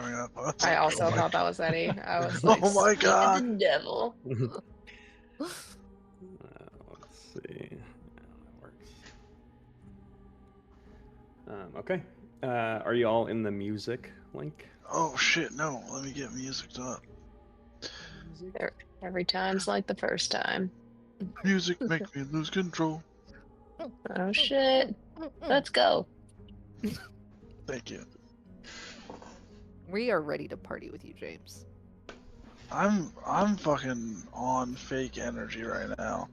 showing up. What's I up, also girl? thought that was Eddie. I was Oh like, my "Speak of God. the devil." Let's see how that works. Okay. Are you all in the music link? Oh shit, no. Let me get music up. Every time's like the first time. Music makes me lose control. Oh shit. Let's go. Thank you. We are ready to party with you, James. I'm fucking on fake energy right now.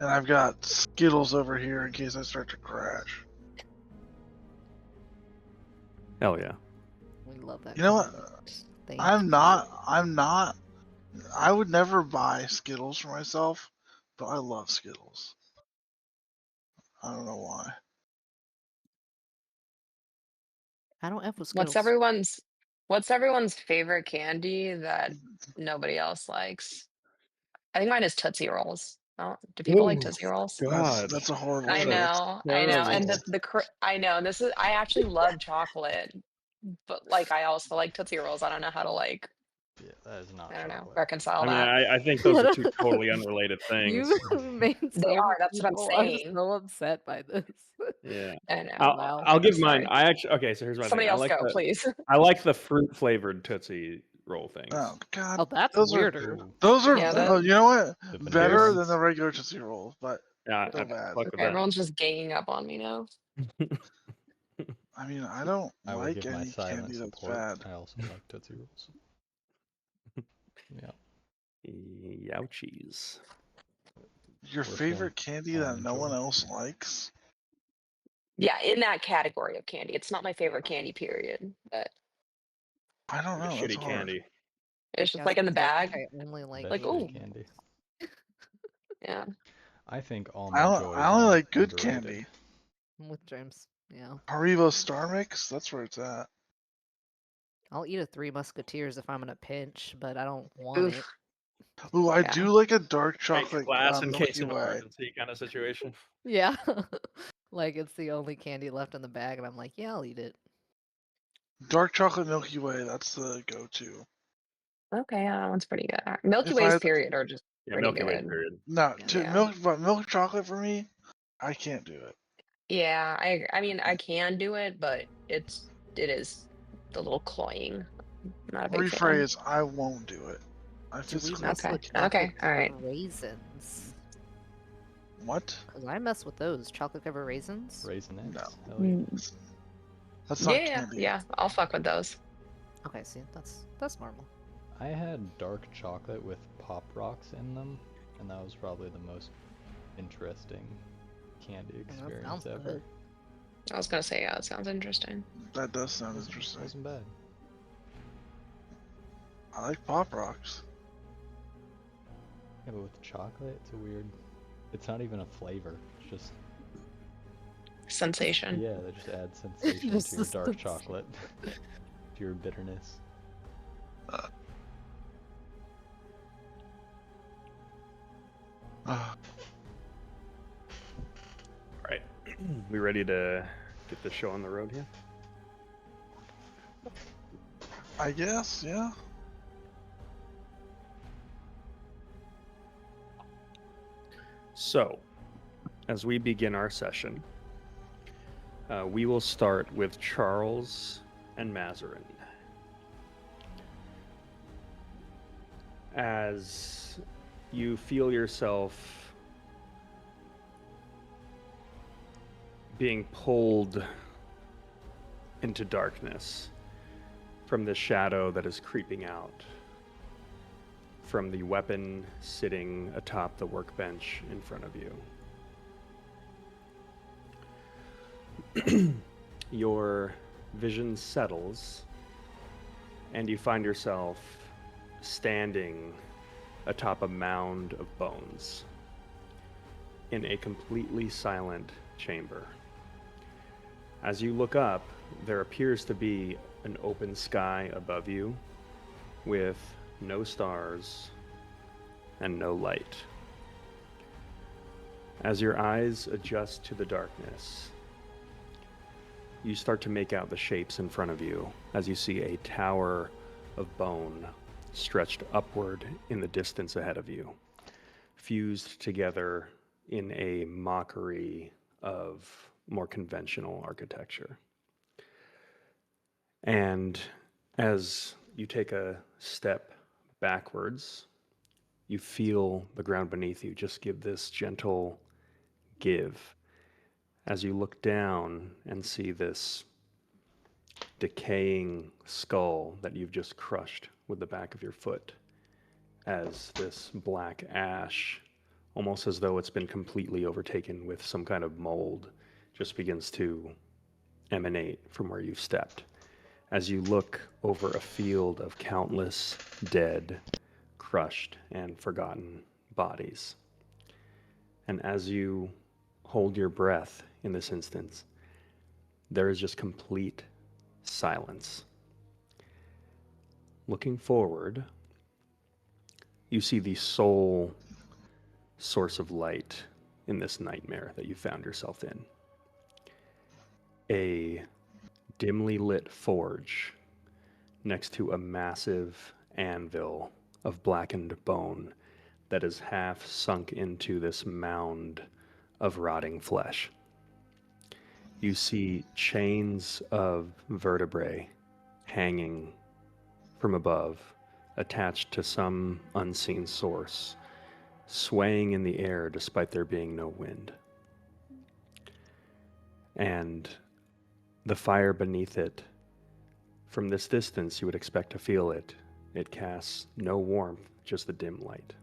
And I've got Skittles over here in case I start to crash. Hell yeah. We love that. You know kind what? of thing. I'm not I would never buy Skittles for myself, but I love Skittles. I don't know why. I don't F with What's Skittles. everyone's favorite candy that nobody else likes? I think mine is Tootsie Rolls. Oh, do people like Tootsie Rolls? That's a horrible I choice. know, and I know, and this is I actually love chocolate, but like I also like Tootsie Rolls. I don't know how to like Yeah, that is not I don't know chocolate. reconcile I mean, that. I think those are two totally unrelated things. You made so They are. many That's what I'm people are saying. so upset by this. Yeah. I know. Wow. I'll give I'm mine. sorry. I actually okay. So here's my Somebody thing. else go, please. I like the fruit flavored Tootsie Roll things. Oh god. Oh, that's those weirder. Ooh, are Yeah, oh, you know what? the Better vanilla than the regular Tootsie Rolls, but Yeah, still I bad. fuck with Okay, that. everyone's just ganging up on me now. I mean, I don't I will like give my any silent candy that's support. bad. I also like Tootsie Rolls. Yeah. Youchies. Your Which favorite one? candy that no one Enjoy. else likes? Yeah, in that category of candy. It's not my favorite candy, period. But I don't Like know. a That's shitty hard. candy. it's just Yes, like in the because I bag. think I only like Like, Vegetable ooh. candy. Yeah. I think I Almond Joy is only like good underrated. candy. I'm with James. Yeah. Haribo Star Mix. That's where it's at. I'll eat a Three Musketeers if I'm in a pinch, but I don't want it. Oof. Ooh, I Yeah. do like a dark Take chocolate glass in case Milky of Way. emergency kind of situation. Yeah. Like it's the only candy left in the bag, and I'm like, yeah, I'll eat it. Dark chocolate Milky Way. That's the go-to. Okay, that one's pretty good. Milky If Ways, I period, are just Yeah, pretty Milky Way good. period. no Yeah. to Yeah. milk, but milk chocolate for me, I can't do it. Yeah, I mean, I can do it, but it is a little cloying. Not a big fan. Rephrase: I won't do it. I Do we physically mess Okay, with can't. okay, chocolate all right. covered raisins? What? Because I mess with those chocolate covered raisins. Raisinets. No. Hell yeah. That's not Yeah, candy. yeah, I'll fuck with those. Okay, see, that's normal. I had dark chocolate with Pop Rocks in them, and that was probably the most interesting candy that experience sounds ever. good. I was gonna say, yeah, it sounds interesting. That does sound Wasn't- interesting. Wasn't bad. I like Pop Rocks. Yeah, but with chocolate, it's a weird. It's not even a flavor. It's just Sensation. yeah, they just add sensation Just to your dark the- chocolate, to your bitterness. Ah, All right. We ready to get the show on the road here? I guess, yeah. So, as we begin our session, we will start with Charles and Mazarin. As you feel yourself being pulled into darkness from the shadow that is creeping out from the weapon sitting atop the workbench in front of you. Your vision settles, and you find yourself standing atop a mound of bones in a completely silent chamber. As you look up, there appears to be an open sky above you with no stars and no light. As your eyes adjust to the darkness, you start to make out the shapes in front of you as you see a tower of bone stretched upward in the distance ahead of you, fused together in a mockery of more conventional architecture. And as you take a step backwards, you feel the ground beneath you just give this gentle give as you look down and see this decaying skull that you've just crushed with the back of your foot, as this black ash, almost as though it's been completely overtaken with some kind of mold, just begins to emanate from where you've stepped. As you look over a field of countless dead, crushed, and forgotten bodies. And as you hold your breath in this instance, there is just complete silence. Looking forward, you see the sole source of light in this nightmare that you found yourself in. A dimly lit forge next to a massive anvil of blackened bone that is half sunk into this mound of rotting flesh. You see chains of vertebrae hanging from above, attached to some unseen source, swaying in the air despite there being no wind. And the fire beneath it, from this distance you would expect to feel it. It casts no warmth, just the dim light.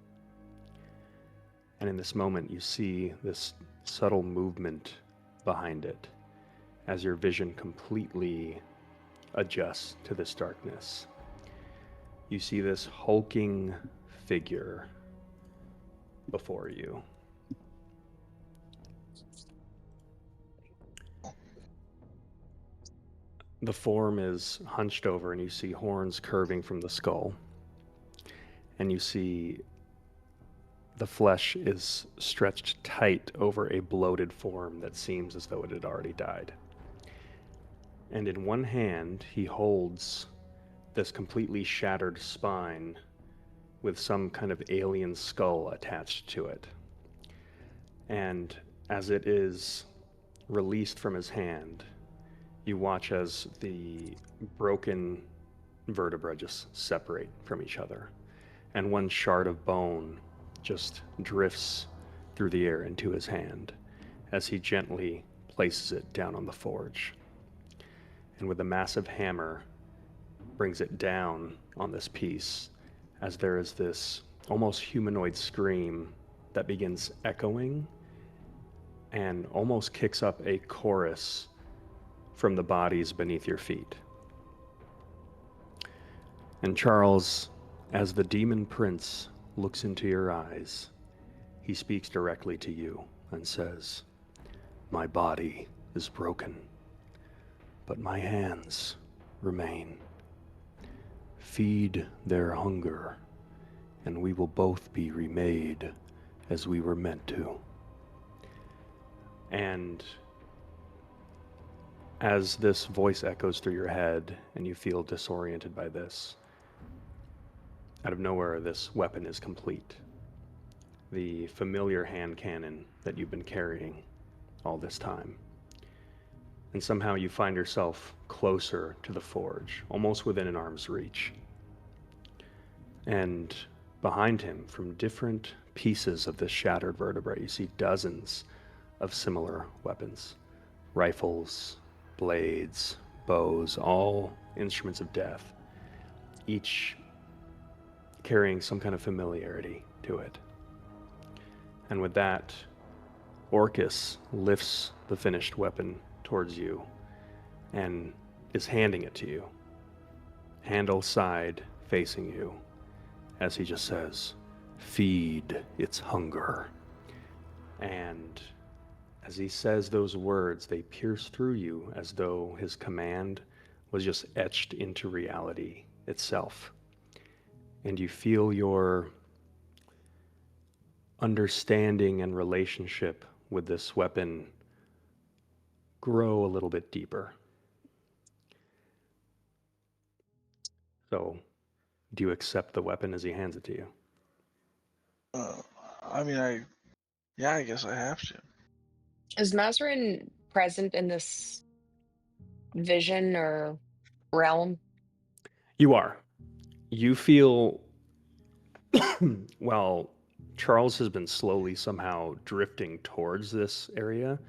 And in this moment you see this subtle movement behind it as your vision completely adjusts to this darkness. You see this hulking figure before you. The form is hunched over and you see horns curving from the skull. And you see the flesh is stretched tight over a bloated form that seems as though it had already died. And in one hand, he holds this completely shattered spine with some kind of alien skull attached to it. And as it is released from his hand, you watch as the broken vertebrae just separate from each other, and one shard of bone just drifts through the air into his hand as he gently places it down on the forge. And with a massive hammer, brings it down on this piece as there is this almost humanoid scream that begins echoing and almost kicks up a chorus from the bodies beneath your feet. And Charles, as the demon prince looks into your eyes, he speaks directly to you and says, "My body is broken, but my hands remain. Feed their hunger, and we will both be remade as we were meant to." And as this voice echoes through your head and you feel disoriented by this, out of nowhere, this weapon is complete. The familiar hand cannon that you've been carrying all this time. And somehow you find yourself closer to the forge, almost within an arm's reach. And behind him, from different pieces of this shattered vertebrae, you see dozens of similar weapons. Rifles, blades, bows, all instruments of death, each carrying some kind of familiarity to it. And with that, Orcus lifts the finished weapon towards you and is handing it to you, handle side facing you, as he just says, "Feed its hunger." And as he says those words, they pierce through you as though his command was just etched into reality itself. And you feel your understanding and relationship with this weapon grow a little bit deeper So, do you accept the weapon as he hands it to you? I mean, I guess I have to. Is Mazarin present in this vision or realm? You are. You feel, while Charles has been slowly somehow drifting towards this area,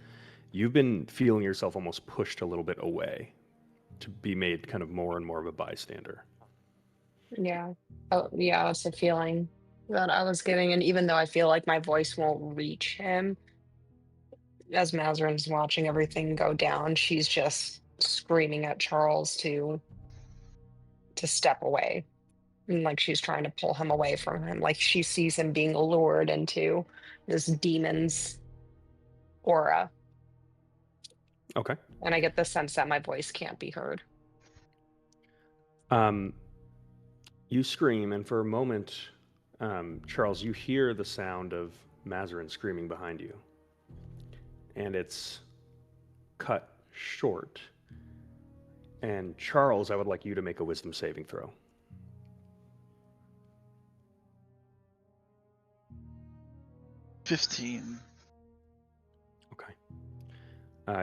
you've been feeling yourself almost pushed a little bit away to be made kind of more and more of a bystander. Yeah. Oh, yeah, that's the feeling that I was getting. And even though I feel like my voice won't reach him, as Mazarin's watching everything go down, she's just screaming at Charles to step away. And like she's trying to pull him away from him. Like she sees him being lured into this demon's aura. Okay. And I get the sense that my voice can't be heard. You scream, and for a moment, Charles, you hear the sound of Mazarin screaming behind you. And it's cut short. And Charles, I would like you to make a wisdom saving throw. 15. Okay.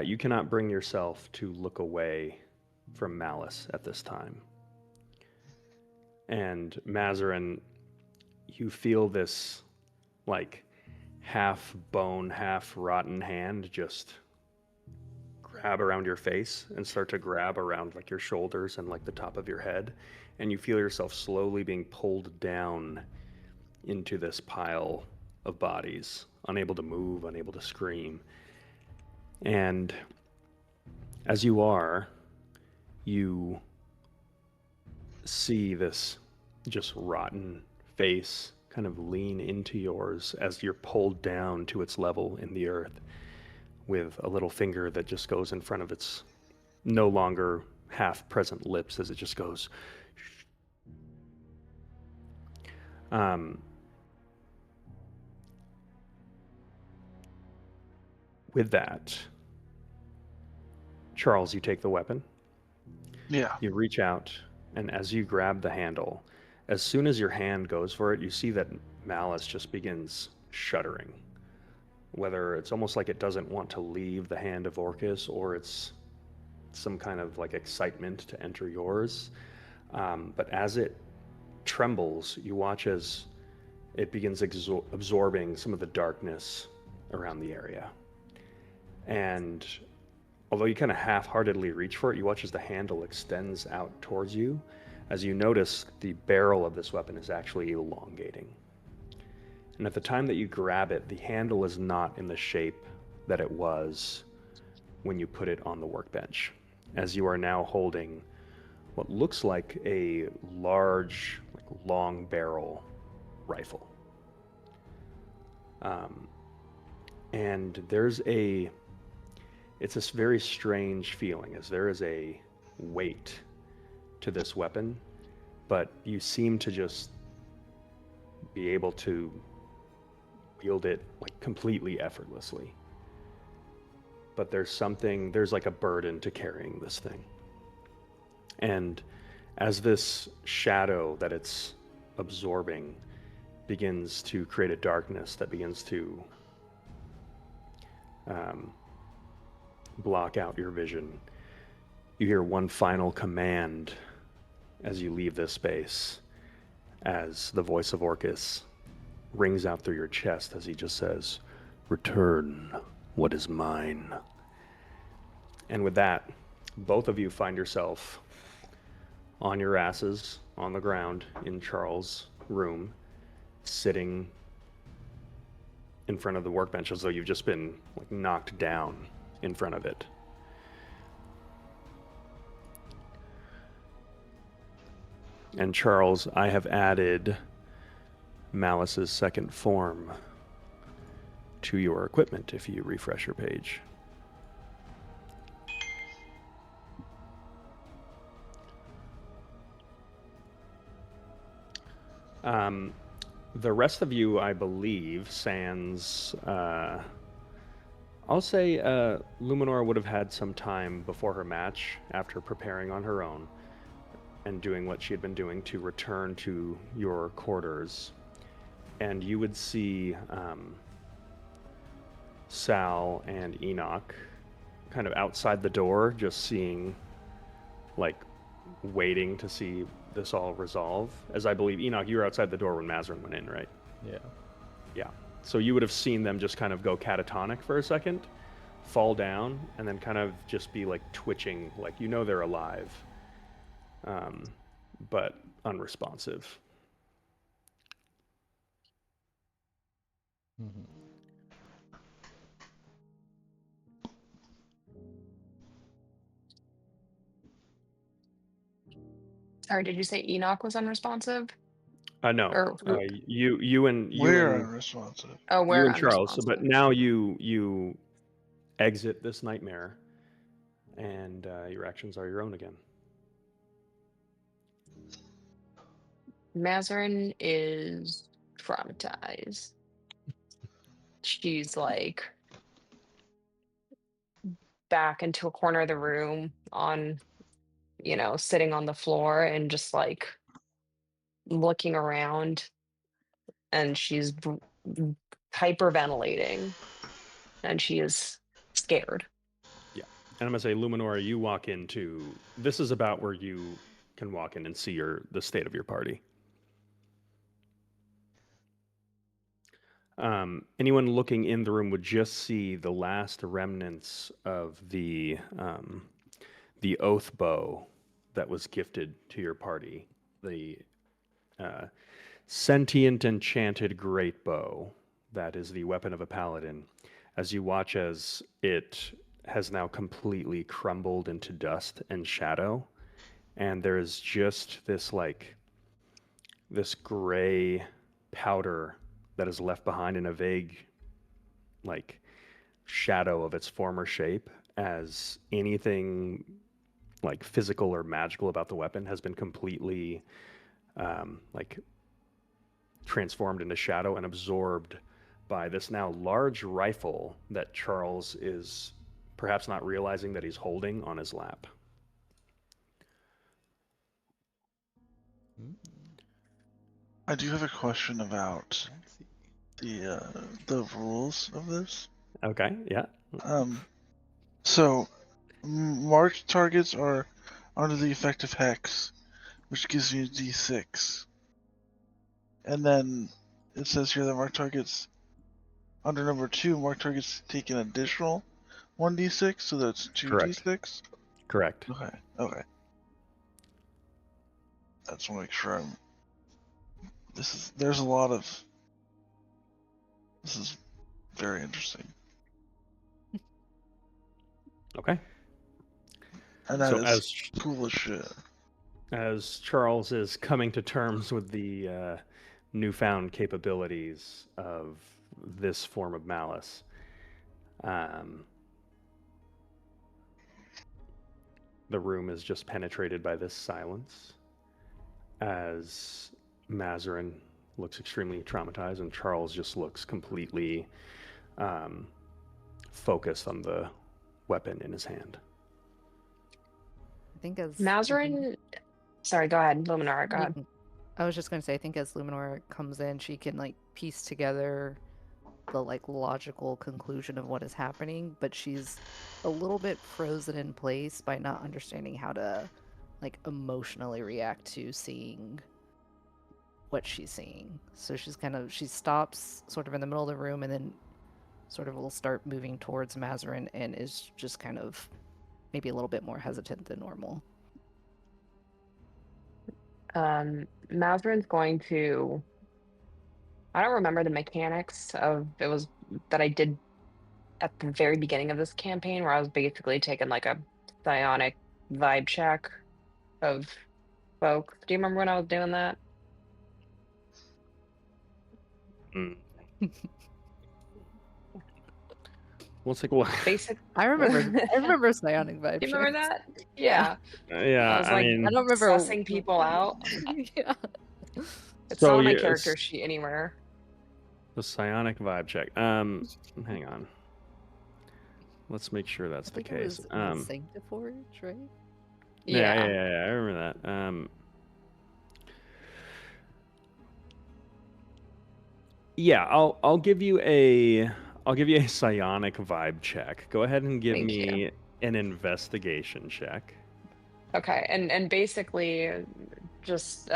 You cannot bring yourself to look away from Malice at this time. And Mazarin, you feel this like half bone, half rotten hand just grab around your face and start to grab around like your shoulders and like the top of your head. And you feel yourself slowly being pulled down into this pile of bodies, unable to move, unable to scream. And as you are, you see this just rotten face kind of lean into yours as you're pulled down to its level in the earth, with a little finger that just goes in front of its no longer half present lips as it just goes. With that, Charles, you take the weapon. Yeah. You reach out, and as you grab the handle, as soon as your hand goes for it, you see that Malice just begins shuddering. Whether it's almost like it doesn't want to leave the hand of Orcus, or it's some kind of like excitement to enter yours. But as it trembles, you watch as it begins absorbing some of the darkness around the area. And although you kind of half-heartedly reach for it, you watch as the handle extends out towards you, as you notice the barrel of this weapon is actually elongating. And at the time that you grab it, the handle is not in the shape that it was when you put it on the workbench, as you are now holding what looks like a large, like long barrel rifle. And it's this very strange feeling, as there is a weight to this weapon, but you seem to just be able to wield it like completely effortlessly. But there's like a burden to carrying this thing. And as this shadow that it's absorbing begins to create a darkness that begins to block out your vision, you hear one final command as you leave this space, as the voice of Orcus rings out through your chest as he just says, "Return what is mine." And with that, both of you find yourself on your asses on the ground in Charles' room, sitting in front of the workbench as though you've just been like knocked down in front of it. And Charles, I have added Malice's second form to your equipment if you refresh your page. The rest of you, I believe, sans, I'll say Luminor would have had some time before her match, after preparing on her own. and doing what she had been doing to return to your quarters. And you would see Sal and Enoch kind of outside the door, just seeing, like, waiting to see this all resolve. As I believe, Enoch, you were outside the door when Mazarin went in, right? Yeah. Yeah. So you would have seen them just kind of go catatonic for a second, fall down, and then kind of just be like twitching, like you know they're alive, but unresponsive. Mm-hmm. Sorry, did you say Enoch was unresponsive? No, Or who- you and We're unresponsive. oh, you we're and Charles. So, but unresponsive. now you exit this nightmare, and your actions are your own again. Mazarin is traumatized. She's like back into a corner of the room on, sitting on the floor and just like looking around, and she's hyperventilating, and she is scared. Yeah. And I'm gonna say, Luminora, you walk into. This is about where you can walk in and see the state of your party. Anyone looking in the room would just see the last remnants of the oath bow that was gifted to your party, the sentient enchanted great bow that is the weapon of a paladin. As you watch as it has now completely crumbled into dust and shadow, and there is just this gray powder that is left behind in a vague, like, shadow of its former shape, as anything like physical or magical about the weapon has been completely like transformed into shadow and absorbed by this now large rifle that Charles is perhaps not realizing that he's holding on his lap. I do have a question about Fancy. the rules of this. Okay, yeah. So marked targets are under the effect of Hex, which gives you D6. And then it says here that marked targets under number 2, marked targets take an additional 1d6, so that's 2d6. Correct. Okay. I just want to make sure there's a lot of. This is very interesting. Okay. And that So is cool as shit. as Charles is coming to terms with the newfound capabilities of this form of malice, the room is just penetrated by this silence as Mazarin looks extremely traumatized and Charles just looks completely focused on the weapon in his hand. I think as Mazarin, sorry, go ahead, Luminara, go ahead. I was just going to say, I think as Luminara comes in, she can like piece together the like logical conclusion of what is happening, but she's a little bit frozen in place by not understanding how to like emotionally react to seeing what she's seeing. So she stops sort of in the middle of the room and then sort of will start moving towards Mazarin and is just kind of maybe a little bit more hesitant than normal. Mazarin's going to. I don't remember the mechanics of it was that I did at the very beginning of this campaign, where I was basically taking like a psionic vibe check of folks. Do you remember when I was doing that? We'll take a look. Basic. I remember psionic vibe. Do you remember checks. that? Yeah. Yeah, I was like, I don't remember sussing people out. Yeah. It's So not on my yes. character sheet anywhere. The psionic vibe check. Hang on. Let's make sure that's I the think it case. was Sanctiforge, right? Yeah. I remember that. Yeah, I'll give you a psionic vibe check. Go ahead and give Thank you. me an investigation check. Okay, and basically, just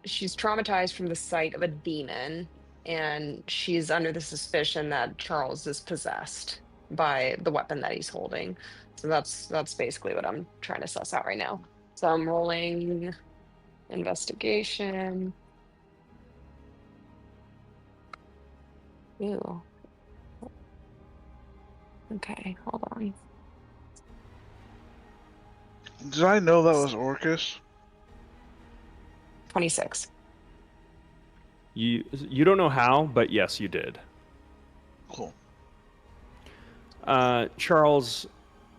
she's traumatized from the sight of a demon, and she's under the suspicion that Charles is possessed by the weapon that he's holding. So that's basically what I'm trying to suss out right now. So I'm rolling investigation. Ew. Okay, hold on. Did I know that was Orcus? 26. You don't know how, but yes, you did. Cool. Charles,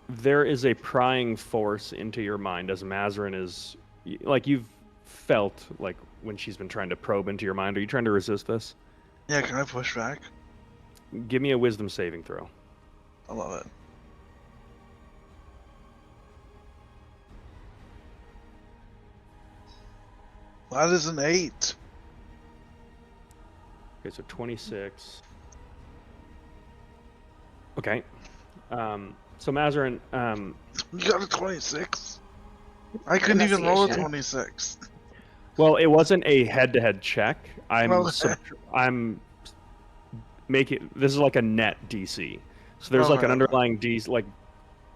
there is a prying force into your mind as Mazarin is like you've felt like when she's been trying to probe into your mind. Are you trying to resist this? Yeah, can I push back? Give me a wisdom saving throw. I love it. That is an 8. Okay, so 26. Okay. So Mazarin, You got a 26? I couldn't even roll a Investigation. 26. well, it wasn't a head-to-head check. Okay. I'm making this is like a net DC. So there's like an Okay. underlying DC, like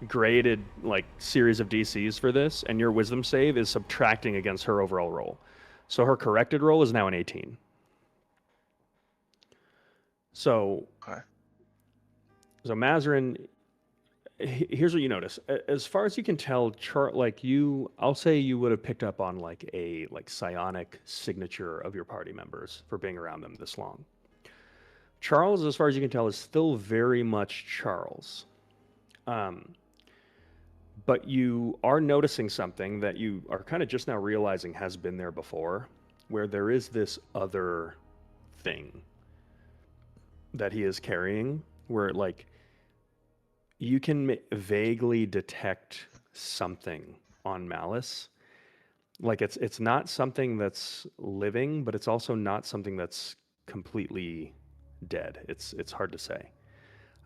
graded like series of DCs for this, and your wisdom save is subtracting against her overall roll. So her corrected roll is now an 18. So, Okay. so Mazarin, here's what you notice. As far as you can tell, I'll say you would have picked up on like a psionic signature of your party members for being around them this long. Charles, as far as you can tell, is still very much Charles. But you are noticing something that you are kind of just now realizing has been there before, where there is this other thing that he is carrying, where like you can vaguely detect something on Malice. Like it's not something that's living, but it's also not something that's completely dead. It's hard to say.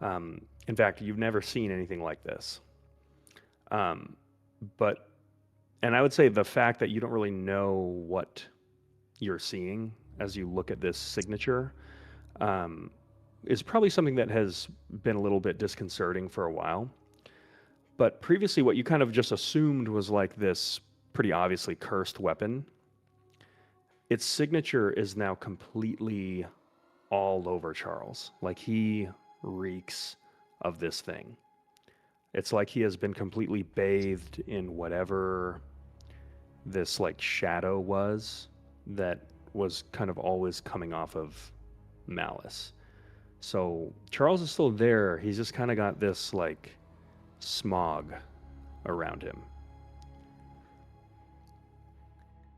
In fact, you've never seen anything like this. But and I would say the fact that you don't really know what you're seeing as you look at this signature is probably something that has been a little bit disconcerting for a while. But previously, what you kind of just assumed was like this pretty obviously cursed weapon. Its signature is now completely all over Charles. Like he reeks of this thing. It's like he has been completely bathed in whatever this like shadow was that was kind of always coming off of Malice. So Charles is still there. He's just kind of got this like smog around him.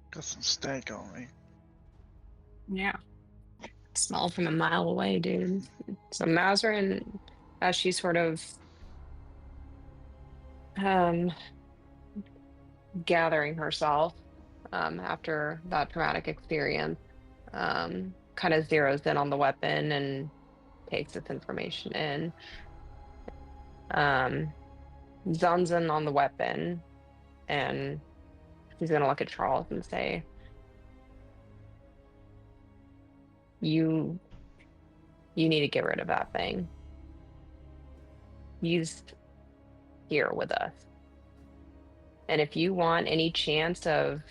Got some stank on me. Yeah. Smell from a mile away, dude. So Mazarin, as she sort of um gathering herself after that traumatic experience, kind of zeroes in on the weapon and takes this information in. Zones in on the weapon, and she's gonna look at Charles and say, You need to get rid of that thing. He's here with us. And if you want any chance of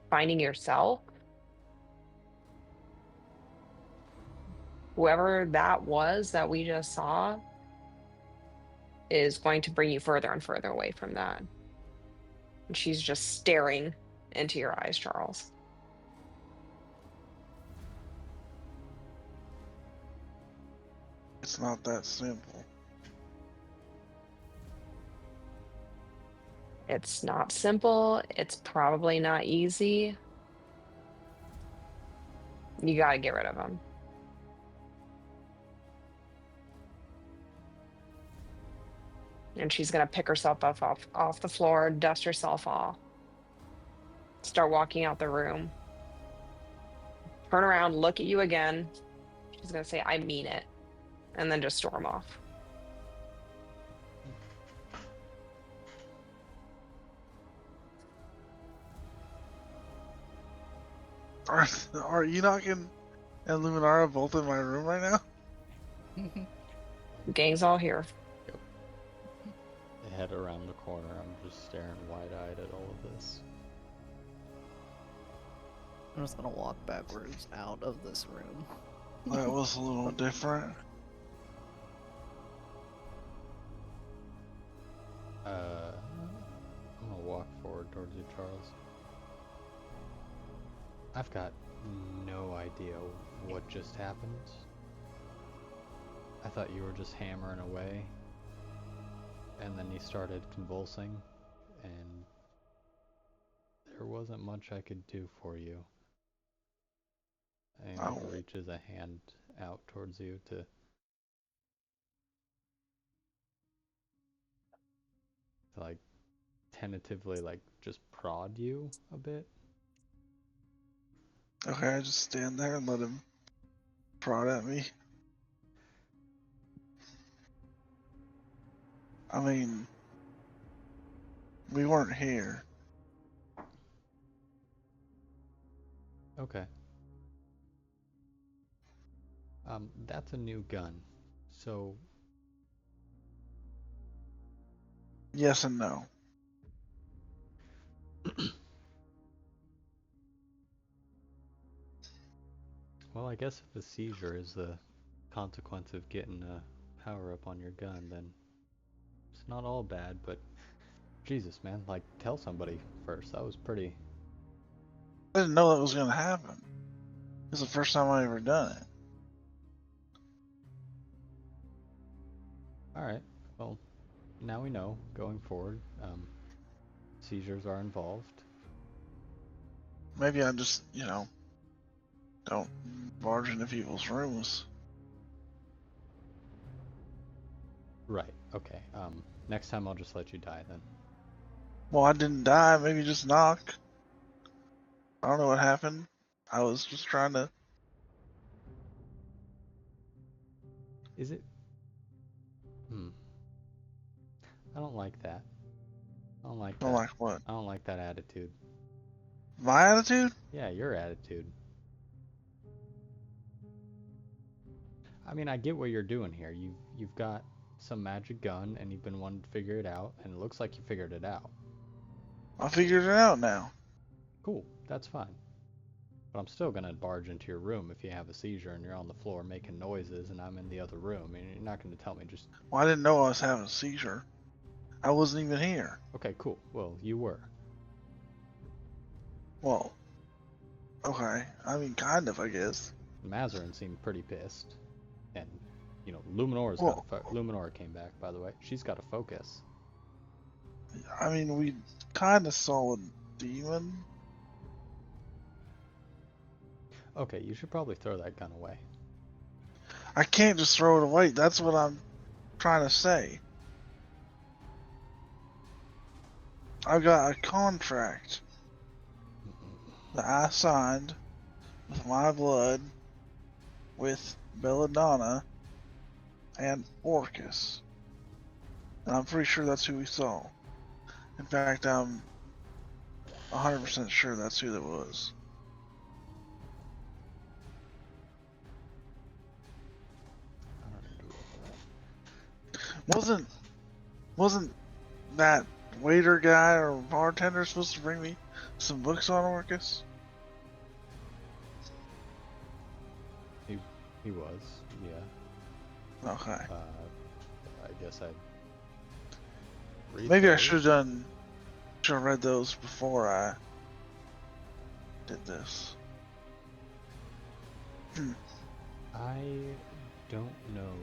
finding yourself, whoever that was that we just saw is going to bring you further and further away from that. And she's just staring into your eyes, Charles. It's not that simple. It's not simple. It's probably not easy. You got to get rid of him. And she's gonna pick herself up off the floor, dust herself off, start walking out the room, turn around, look at you again. She's gonna say, "I mean it," and then just storm off. Are Enoch and Luminara both in my room right now? Gang's all here. They head around the corner. I'm just staring wide-eyed at all of this. I'm just gonna walk backwards out of this room. That was a little different. I'm gonna walk forward towards you, Charles. I've got no idea what just happened. I thought you were just hammering away, and then you started convulsing, and there wasn't much I could do for you. And Oh. reaches a hand out towards you to like tentatively like just prod you a bit. Okay, I just stand there and let him prod at me. I mean, we weren't here. Okay. That's a new gun. So Yes and no. well, I guess if a seizure is the consequence of getting a power up on your gun, then it's not all bad, but Jesus, man, like tell somebody first. That was pretty. I didn't know that was gonna happen. It's the first time I ever done it. Alright, well, now we know going forward, seizures are involved. Maybe I just, don't barge into people's rooms. Right, okay. Next time I'll just let you die then. Well, I didn't die. Maybe just knock. I don't know what happened. I was just trying to. Is it? I don't like that. I don't like Don't that. like what? I don't like that attitude. My attitude? Yeah, your attitude. I mean, I get what you're doing here. You've got some magic gun and you've been wanting to figure it out, and it looks like you figured it out. I figured it out now. Cool, that's fine. But I'm still gonna barge into your room if you have a seizure and you're on the floor making noises and I'm in the other room. And you're not gonna tell me just. Well, I didn't know I was having a seizure. I wasn't even here. Okay, cool. Well, you were. Well, okay. I mean, kind of, I guess. Mazarin seemed pretty pissed, and Luminora's Well- got Luminora came back, by the way. She's got a focus. I mean, we kind of saw a demon. Okay, you should probably throw that gun away. I can't just throw it away. That's what I'm trying to say. I've got a contract that I signed with my blood with Belladonna and Orcus. And I'm pretty sure that's who we saw. In fact, I'm 100% sure that's who that was. I don't need to roll for that. Wasn't that waiter guy or bartender supposed to bring me some books on Orcus? He was, yeah. Okay. I guess I'd read Maybe I those. should have read those before I did this. I don't know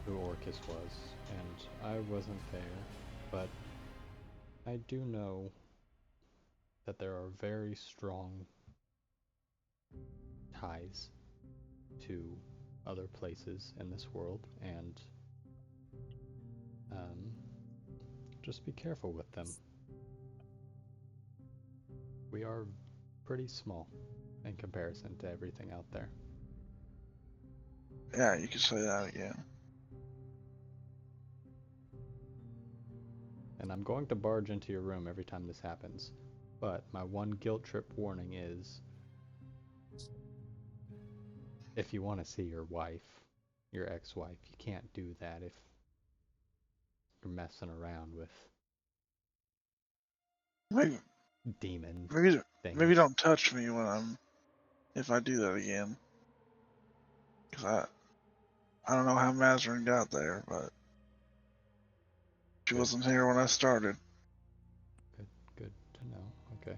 who Orcus was, and I wasn't there, but I do know that there are very strong ties to other places in this world, and Just be careful with them. We are pretty small in comparison to everything out there. Yeah, you could say that again. And I'm going to barge into your room every time this happens. But my one guilt trip warning is, if you want to see your wife, your ex-wife, you can't do that if you're messing around with Maybe, demon maybe, things. maybe don't touch me if I do that again. Cause I don't know how Mazarin got there, but she Good. wasn't here when I started. Good to know. Okay.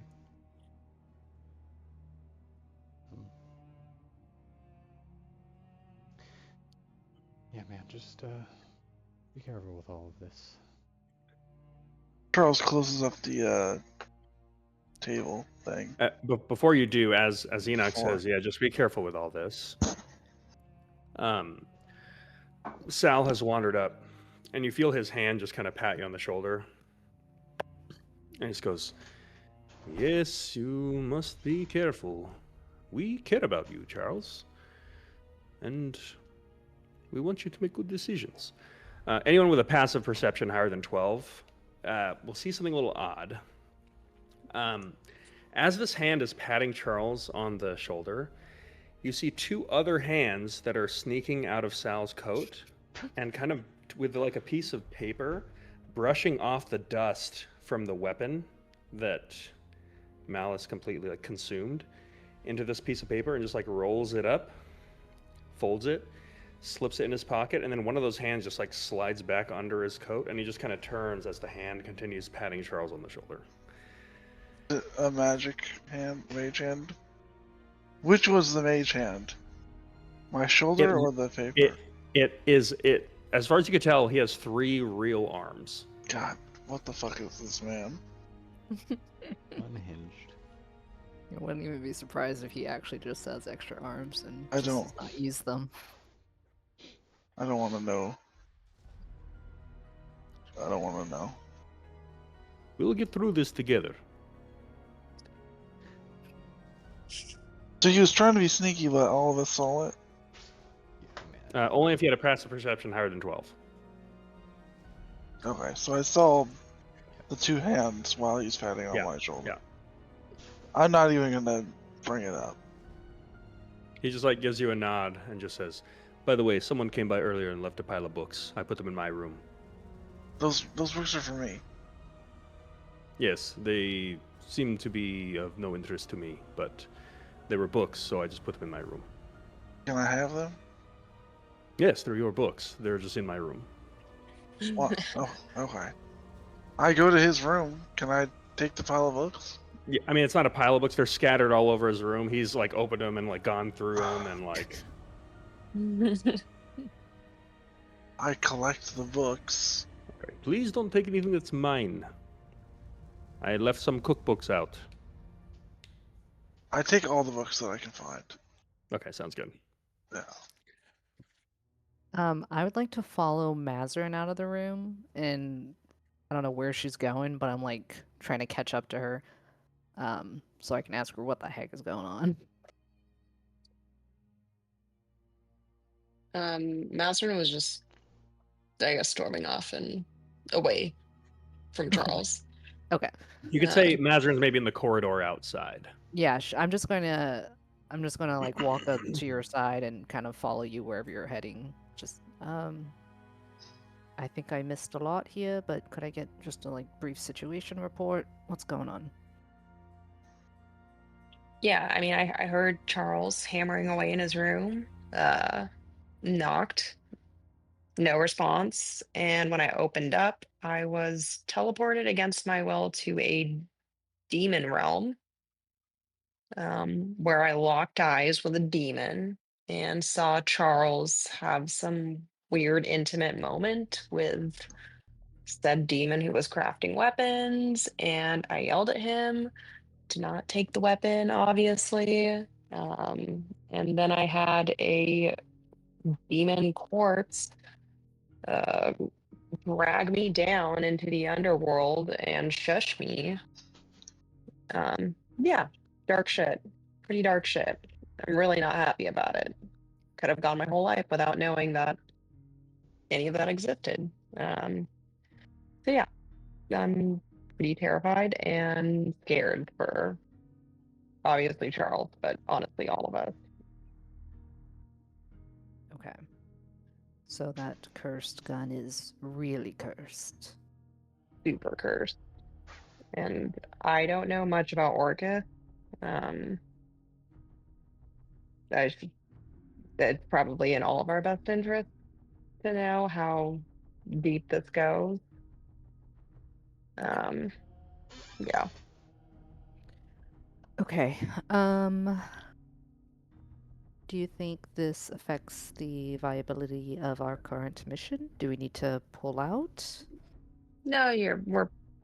Yeah, man, just be careful with all of this. Charles closes up the table thing. But before you do, as Enoch Before. says, yeah, just be careful with all this. Sal has wandered up, and you feel his hand just kind of pat you on the shoulder. And he just goes, "Yes, you must be careful. We care about you, Charles. And we want you to make good decisions." Anyone with a passive perception higher than 12 will see something a little odd. As this hand is patting Charles on the shoulder, you see two other hands that are sneaking out of Sal's coat and kind of with like a piece of paper brushing off the dust from the weapon that Malice completely like consumed into this piece of paper and just like rolls it up, folds it, slips it in his pocket, and then one of those hands just like slides back under his coat, and he just kind of turns as the hand continues patting Charles on the shoulder. A magic hand, mage hand. Which was the mage hand? My shoulder or the paper? It is as far as you can tell, he has 3 real arms. God, what the fuck is this man? Unhinged. I wouldn't even be surprised if he actually just has extra arms and I just don't. does not use them. I don't want to know. I don't want to know. We'll get through this together. So he was trying to be sneaky, but all of us saw it. Yeah, man. Only if you had a passive perception higher than 12. Okay, so I saw the two hands while he's patting on Yeah, my shoulder. yeah. I'm not even gonna bring it up. He just like gives you a nod and just says, "By the way, someone came by earlier and left a pile of books. I put them in my room." Those books are for me. Yes, they seem to be of no interest to me, but they were books, so I just put them in my room. Can I have them? Yes, they're your books. They're just in my room. What? Oh, okay. I go to his room. Can I take the pile of books? Yeah, I mean, it's not a pile of books. They're scattered all over his room. He's like opened them and like gone through them and like. I collect the books. Okay, please don't take anything that's mine. I left some cookbooks out. I take all the books that I can find. Okay, sounds good. Yeah. I would like to follow Mazarin out of the room, and I don't know where she's going, but I'm like trying to catch up to her, so I can ask her what the heck is going on. Mazarin was just, I guess, storming off and away from Charles. Okay. You could say Mazarin's maybe in the corridor outside. Yeah, I'm just gonna like walk up to your side and kind of follow you wherever you're heading. Just I think I missed a lot here, but could I get just a like brief situation report? What's going on? Yeah, I mean, I heard Charles hammering away in his room. Knocked, no response. And when I opened up, I was teleported against my will to a demon realm, where I locked eyes with a demon and saw Charles have some weird intimate moment with said demon who was crafting weapons. And I yelled at him to not take the weapon, obviously. And then I had a demon corpse drag me down into the underworld and shush me. Yeah, dark shit. Pretty dark shit. I'm really not happy about it. Could have gone my whole life without knowing that any of that existed. So yeah, I'm pretty terrified and scared for obviously Charles, but honestly all of us. Okay. So that cursed gun is really cursed. Super cursed. And I don't know much about Orca. Um, it's probably in all of our best interest to know how deep this goes. Yeah. Okay. Do you think this affects the viability of our current mission? Do we need to pull out? No,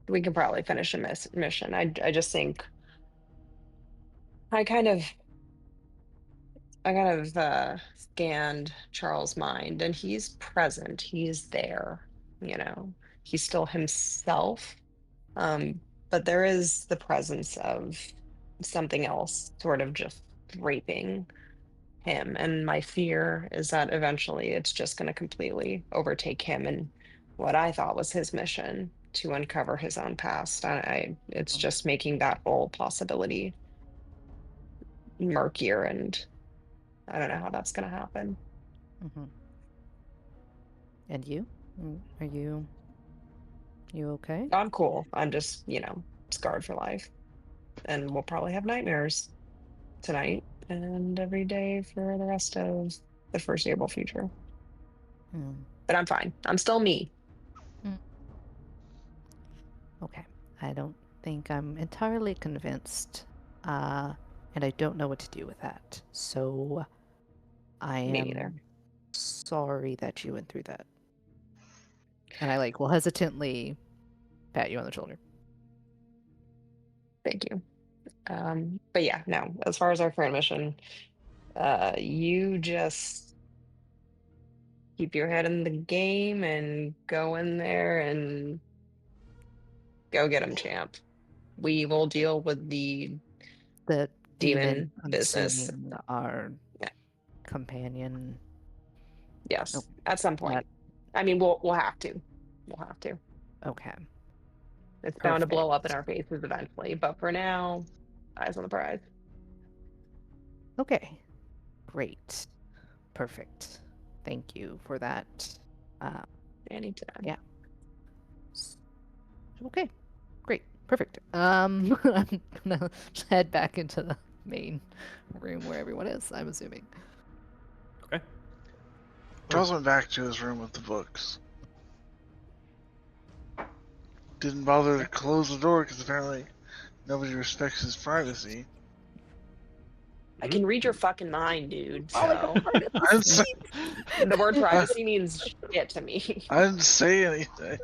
we can probably finish a mission. I just think I kind of scanned Charles' mind, and he's present. He's there. You know, he's still himself. But there is the presence of something else, sort of just raping him. And my fear is that eventually it's just going to completely overtake him and what I thought was his mission to uncover his own past. It's just making that whole possibility murkier, and I don't know how that's going to happen. Mm-hmm. And you? Are you okay? I'm cool. I'm just, scarred for life. And we'll probably have nightmares tonight and every day for the rest of the foreseeable future. Hmm. But I'm fine. I'm still me. Okay. I don't think I'm entirely convinced. And I don't know what to do with that. So I Me am neither. sorry that you went through that. And I will hesitantly pat you on the shoulder. Thank you. But yeah, no, as far as our current mission, you just keep your head in the game and go in there and go get him, champ. We will deal with the The demon business. consuming our Yeah. companion. Yes, Nope. at some point. I mean, we'll have to. We'll have to. Okay. It's bound to blow up in Perfect. our faces eventually, but for now, eyes on the prize. Okay. Great. Perfect. Thank you for that. Anytime. Yeah. Okay. Great. Perfect. I'm gonna head back into the main room where everyone is, I'm assuming. Okay. Charles went back to his room with the books. Didn't bother to close the door because apparently nobody respects his privacy. I can read your fucking mind, dude. So I didn't say, the word privacy means shit to me. I didn't say anything.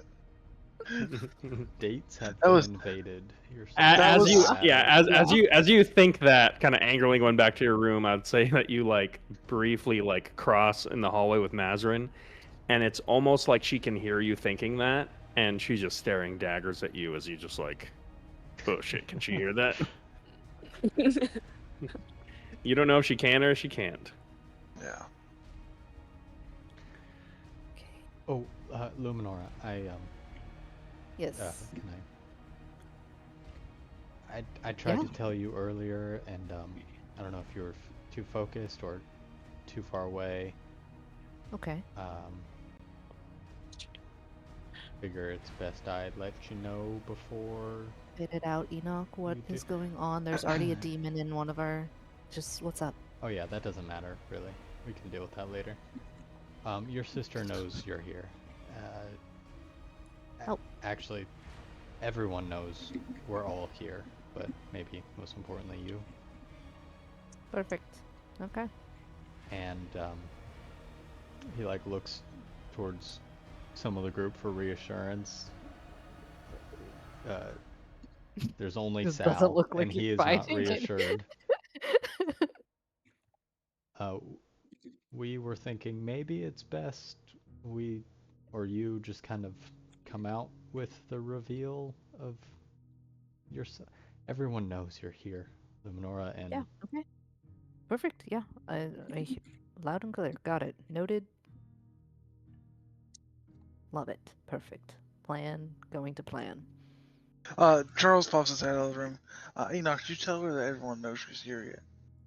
Dates have That been was- invaded. You're That as was- you as you think that, kind of angrily going back to your room, I'd say that you briefly cross in the hallway with Mazarin, and it's almost like she can hear you thinking that, and she's just staring daggers at you as you just oh shit, can she hear that? You don't know if she can or if she can't. Yeah. Oh, Luminora, Yes. can I tried Yeah. to tell you earlier, and I don't know if you were too focused or too far away. Okay. Figure it's best I'd let you know before. Spit it out, Enoch. What You is do- going on? There's already a demon in one of our. Just what's up? Oh yeah, that doesn't matter, really. We can deal with that later. Your sister knows you're here. Oh. Actually, everyone knows we're all here, but maybe most importantly you. Perfect. Okay. And he looks towards some of the group for reassurance. There's only This Sal, doesn't look like and he you're is not fighting it. reassured. We were thinking maybe it's best we or you just kind of come out with the reveal of yourself. Everyone knows you're here, Luminora, and Yeah. Okay. Perfect. Yeah. Loud and clear. Got it. Noted. Love it. Perfect. Plan. Going to plan. Charles pops his head out of the room. Enoch, did you tell her that everyone knows she's here yet?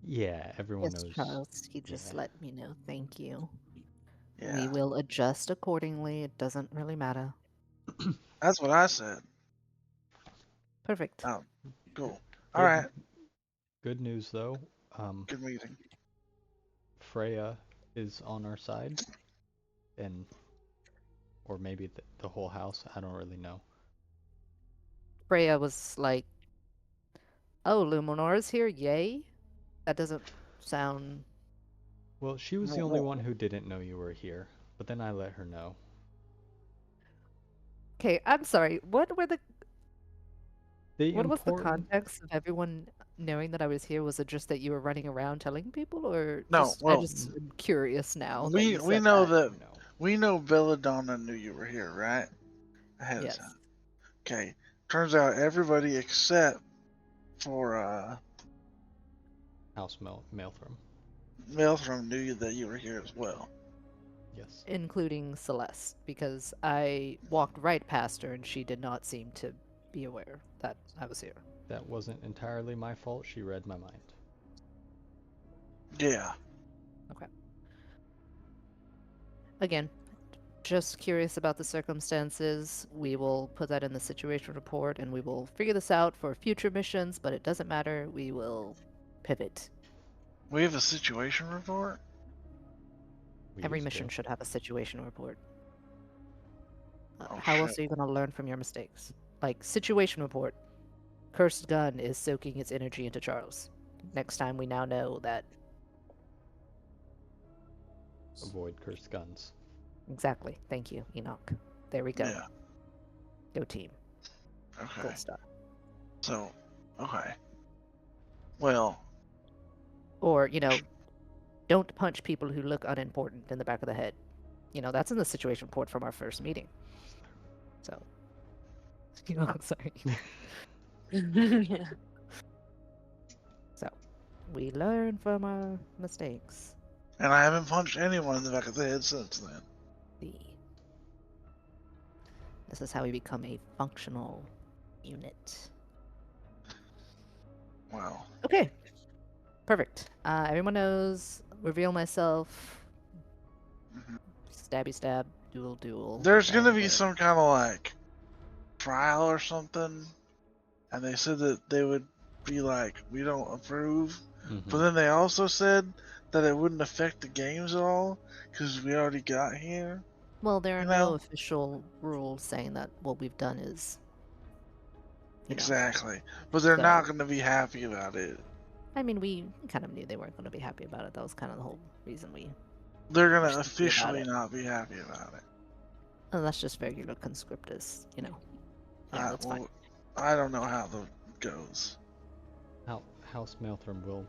yeah, everyone Yes, knows. Charles. He just yeah. let me know. Thank you. Yeah, We will adjust accordingly. It doesn't really matter. that's what I said. Perfect. Oh, cool. Good- All right, Good news though. good meeting. Freya is on our side, and or maybe the whole house. I don't really know. Freya was like, "Oh, Luminora's here. Yay!" That doesn't sound. Well, she was the only one who didn't know you were here, but then I let her know. Okay, I'm sorry. What were the The What was the important context of everyone knowing that I was here? Was it just that you were running around telling people, or No, just well, I just am curious now that we you we said know that. that no. we know Belladonna knew you were here, right? Ahead of Yes. time. Okay. Turns out everybody except for House Maelthram. Maelstrom knew that you were here as well. Yes. Including Celeste, because I walked right past her and she did not seem to be aware that I was here. That wasn't entirely my fault. She read my mind. Yeah. Again, just curious about the circumstances. We will put that in the situation report and we will figure this out for future missions, but it doesn't matter. We will pivot. We have a situation report? We Every used mission to. should have a situation report. Oh, How else shit. are you going to learn from your mistakes? Like, situation report. Cursed gun is soaking its energy into Charles. Next time we now know that. Avoid cursed guns. Exactly. Thank you, Enoch. There we go. Yeah. Go team. Okay. Gold star. So, okay. Well, Or, don't punch people who look unimportant in the back of the head. That's in the situation report from our first meeting. So. Sorry. Yeah. So, we learn from our mistakes. and I haven't punched anyone in the back of the head since then. This is how we become a functional unit. Wow. Okay. Perfect. Everyone knows. Reveal myself. Mhm. Stabby stab. Duel. There's gonna be whatever. some kind of like trial or something, and they said that they would be like, we don't approve, but then they also said that it wouldn't affect the games at all because we already got here. Well, there are You no know? official rules saying that what we've done is. Exactly, but they're So- not gonna be happy about it. I mean, we kind of knew they weren't going to be happy about it. That was kind of the whole reason we. They're gonna Just thinking about officially it. not be happy about it. Oh, that's just regular conscriptus, Yeah, that's fine. Well, I don't know how that goes. House Maelthram will,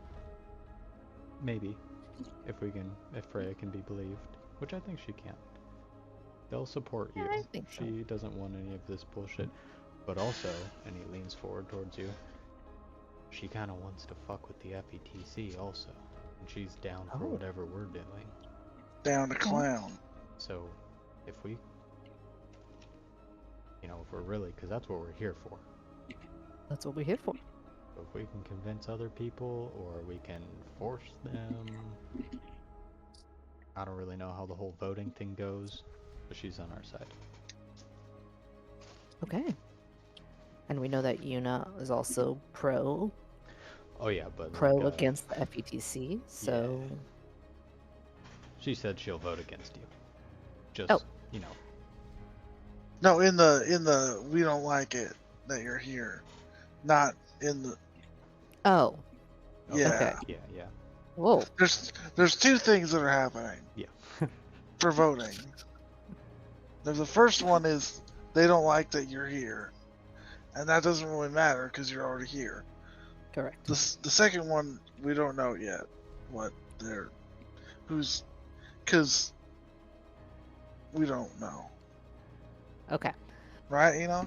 maybe, if Freya can be believed, which I think she can. They'll support you. Yeah, I think so. She doesn't want any of this bullshit, but also, and he leans forward towards you, she kind of wants to fuck with the FETC also, and she's down for Oh. whatever we're doing. Down to clown. So, if we, if we're really, because that's what we're here for. That's what we're here for. If we can convince other people, or we can force them. I don't really know how the whole voting thing goes, but she's on our side. Okay. And we know that Yuna is also pro Oh yeah, but against the FETC, so she said she'll vote against you. Just Oh. No, in the we don't like it that you're here, not in the. Oh. Yeah. Okay. Yeah. Whoa. There's two things that are happening Yeah. for voting. The first one is they don't like that you're here, and that doesn't really matter because you're already here. Correct. The second one we don't know yet what because we don't know. Okay. right? You know.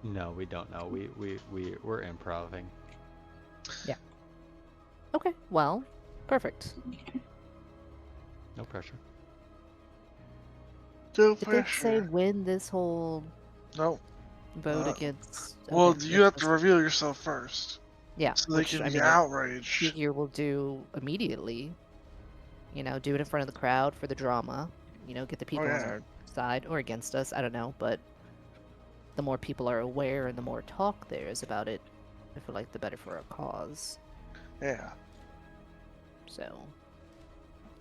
No, we don't know. We're improving. Okay. Well, perfect. No pressure. No Did they say pressure. when this whole No. vote Uh, against? Well, Okay, you have let's to just- reveal yourself first, yeah, so they which can I be mean, I outraged. figure we'll do immediately. You know, do it in front of the crowd for the drama. You know, get the Oh people on yeah. our side or against us. I don't know, but the more people are aware and the more talk there is about it, I feel like the better for our cause. Yeah. So,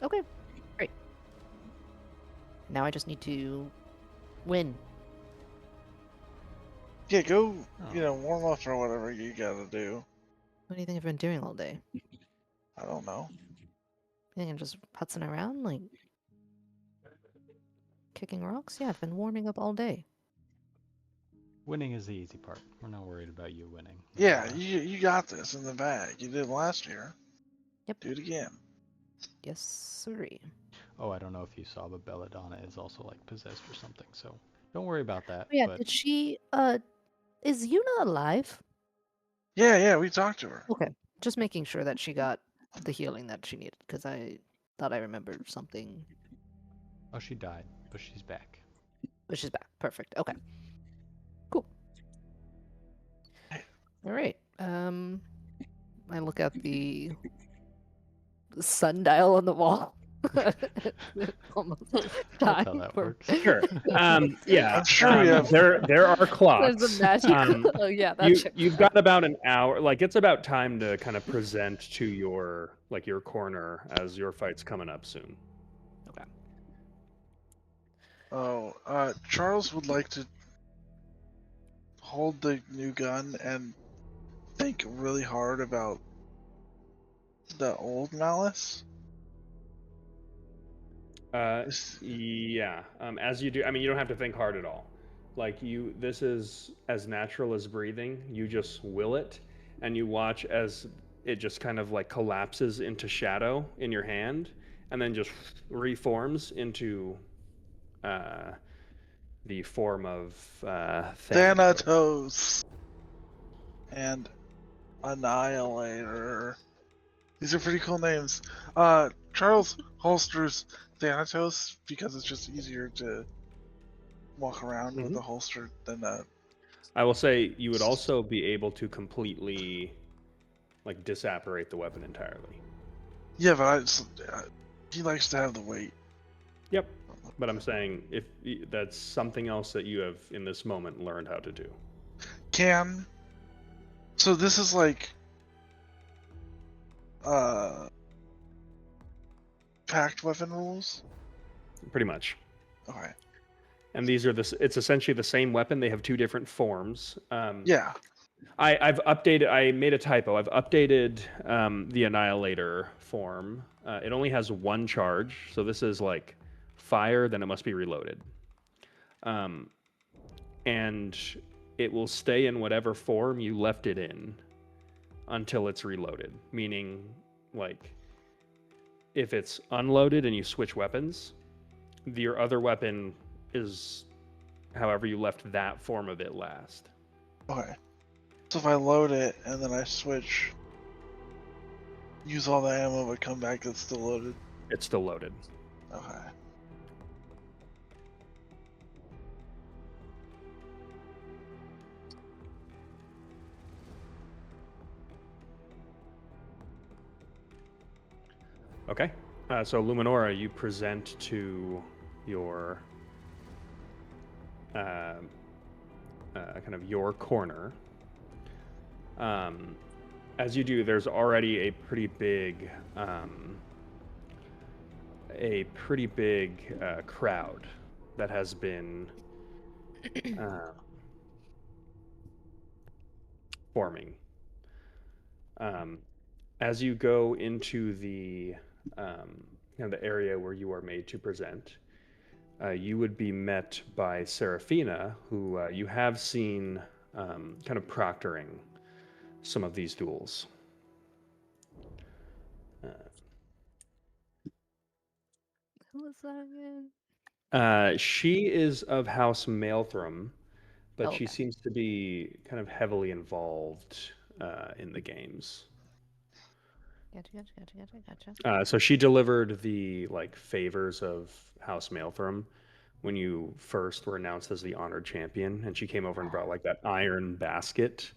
okay, great. Now I just need to win. Yeah. Go. Oh. You know, warm up or whatever you gotta do. What do you think I've been doing all day? I don't know. You think I'm just putzing around, like kicking rocks? Yeah, I've been warming up all day. Winning is the easy part. We're not worried about you winning. Yeah, Uh, you got this in the bag. You did last year. Yep. Do it again. Yes, sirree. Oh, I don't know if you saw, but Belladonna is also like possessed or something. So don't worry about that. Oh, yeah, But did she, is Yuna alive? Yeah. We talked to her. Okay, just making sure that she got the healing that she needed, because I thought I remembered something, oh, she died, but she's back. but she's back. Perfect. Okay. Cool. All right. I look at the sundial on the wall. Almost That's how time that for works. Sure. Yeah. I'm sure we have- There are There's clocks. a magic. Oh yeah, that checks You've out. got about an hour. Like it's about time to kind of present to your corner as your fight's coming up soon. Okay. Oh, Charles would like to hold the new gun and think really hard about the old Malice. This- Yeah. As you do, I mean, you don't have to think hard at all. Like this is as natural as breathing. You just will it, and you watch as it just kind of like collapses into shadow in your hand, and then just reforms into the form of Thanatos and Annihilator. These are pretty cool names. Charles holsters Thanatos because it's just easier to walk around with a holster than I will say you would also be able to completely like disapparate the weapon entirely. Yeah, but he likes to have the weight. Yep. But I'm saying if that's something else that you have in this moment learned how to do. So this is like packed weapon rules. Pretty much. Okay. And these are it's essentially the same weapon. They have two different forms. Yeah. I've updated. I made a typo. I've updated the Annihilator form. It only has one charge, so this is like fire. Then it must be reloaded, and it will stay in whatever form you left it in until it's reloaded. Meaning, like, if it's unloaded and you switch weapons, your other weapon is however you left that form of it last. Okay. So if I load it and then I switch, use all the ammo but come back, it's still loaded. It's still loaded. Okay. Okay. So Luminora, you present to your kind of your corner. As you do, there's already a pretty big crowd that has been forming. As you go into the the area where you are made to present, you would be met by Seraphina, who you have seen kind of proctoring some of these duels. Who was that again? She is of House Maelthram, but Oh, she okay. seems to be kind of heavily involved in the games. Gotcha. So she delivered the like favors of House Maelthram when you first were announced as the honored champion, and she came over and brought like that iron basket,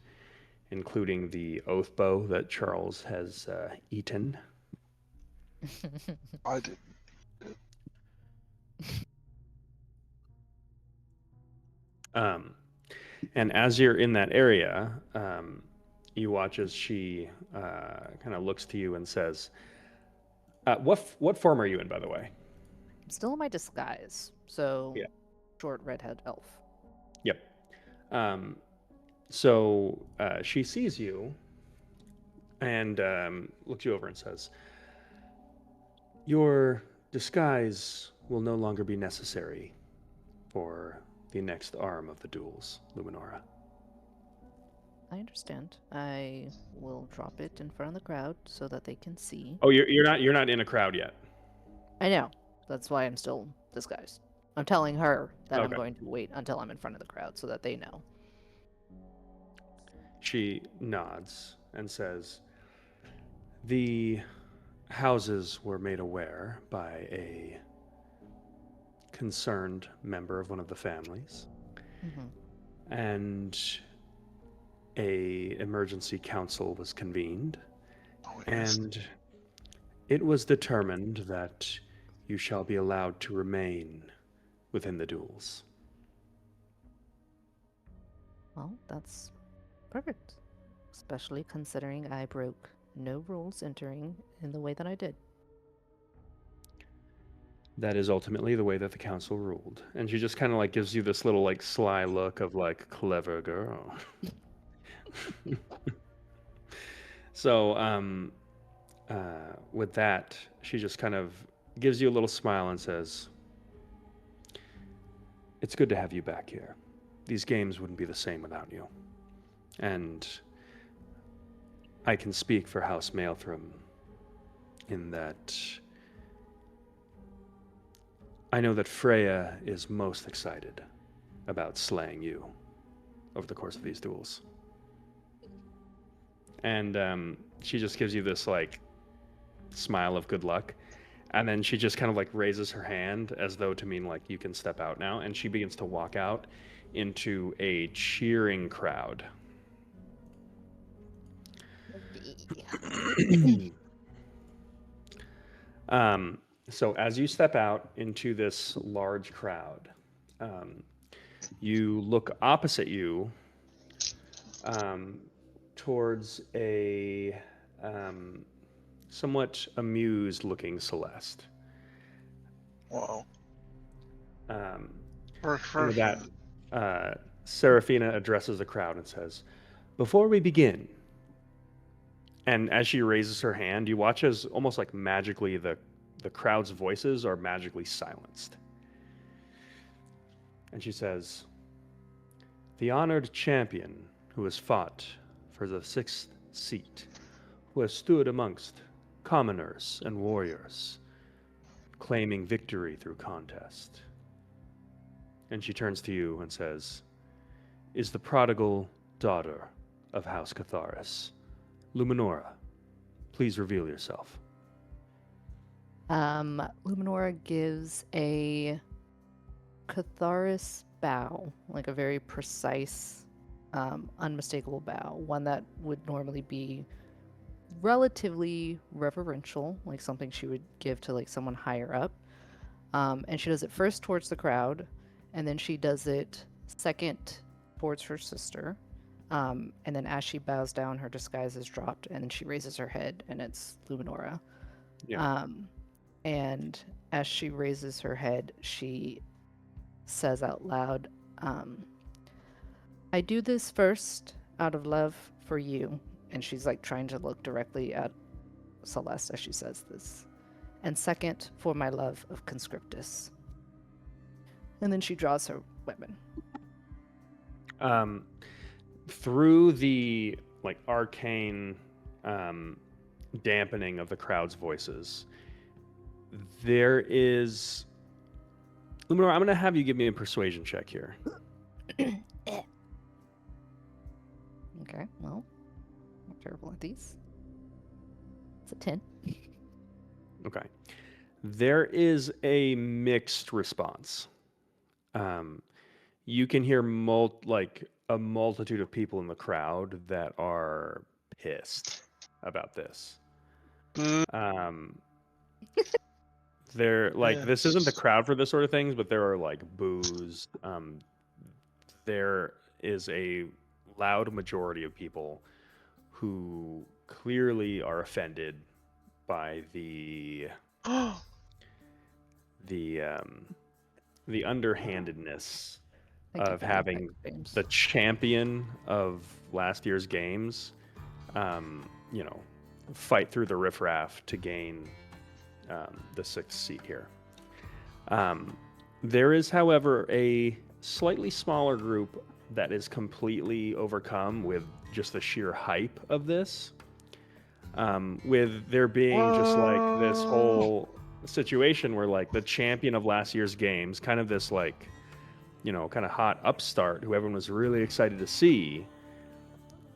including the oath bow that Charles has eaten. I did. And as you're in that area, you watch as she kind of looks to you and says, "What form are you in, by the way?" I'm still in my disguise, so Yeah. short redhead elf. Yep. So she sees you and looks you over and says, "Your disguise will no longer be necessary for the next arm of the duels, Luminora." I understand. I will drop it in front of the crowd so that they can see. Oh, you're not in a crowd yet. I know. That's why I'm still disguised. I'm telling her that I'm Okay. going to wait until I'm in front of the crowd so that they know. She nods and says, "The houses were made aware by a concerned member of one of the families, Hmm. and a emergency council was convened, Oh, yes. and it was determined that you shall be allowed to remain within the duels." Well, that's perfect. Especially considering I broke no rules entering in the way that I did. That is ultimately the way that the council ruled. And she just kind of like gives you this little like sly look of like, clever girl. So, with that, she just kind of gives you a little smile and says, "It's good to have you back here. These games wouldn't be the same without you. And I can speak for House Maelthram in that I know that Freya is most excited about slaying you over the course of these duels." And she just gives you this like smile of good luck, and then she just kind of like raises her hand as though to mean like you can step out now, and she begins to walk out into a cheering crowd. So as you step out into this large crowd, um, you look opposite you um, towards a somewhat amused looking Celeste. Wow. Um, First, and with that, Seraphina addresses the crowd and says, "Before we begin," and as she raises her hand, you watch as almost like magically the crowd's voices are magically silenced. And she says, "The honored champion who has fought for the 6th seat, who has stood amongst commoners and warriors, claiming victory through contest." And she turns to you and says, "Is the prodigal daughter of House Catharis. Luminora, please reveal yourself." Luminora gives a Catharis bow, like a very precise, unmistakable bow, one that would normally be relatively reverential, like something she would give to like someone higher up. And she does it first towards the crowd, and then she does it second towards her sister. And then as she bows down, her disguise is dropped, and then she raises her head, and it's Luminora. Yeah. And as she raises her head, she says out loud, "I do this first out of love for you." And she's like trying to look directly at Celeste as she says this. "And second, for my love of Conscriptus." And then she draws her weapon. Through the like arcane dampening of the crowd's voices, there is Luminor, I'm gonna have you give me a persuasion check here. Okay, well, I'm terrible at these. It's a 10. Okay. There is a mixed response. You can hear a multitude of people in the crowd that are pissed about this. Boo. They're like, Yeah. this isn't the crowd for this sort of things, but there are like boos. There is a loud majority of people who clearly are offended by the underhandedness Thank you of for the having impact, James. the champion of last year's games, fight through the riffraff to gain the 6th seat here. There is, however, a slightly smaller group that is completely overcome with just the sheer hype of this. With there being just like this whole situation where like the champion of last year's games, kind of this like, kind of hot upstart who everyone was really excited to see,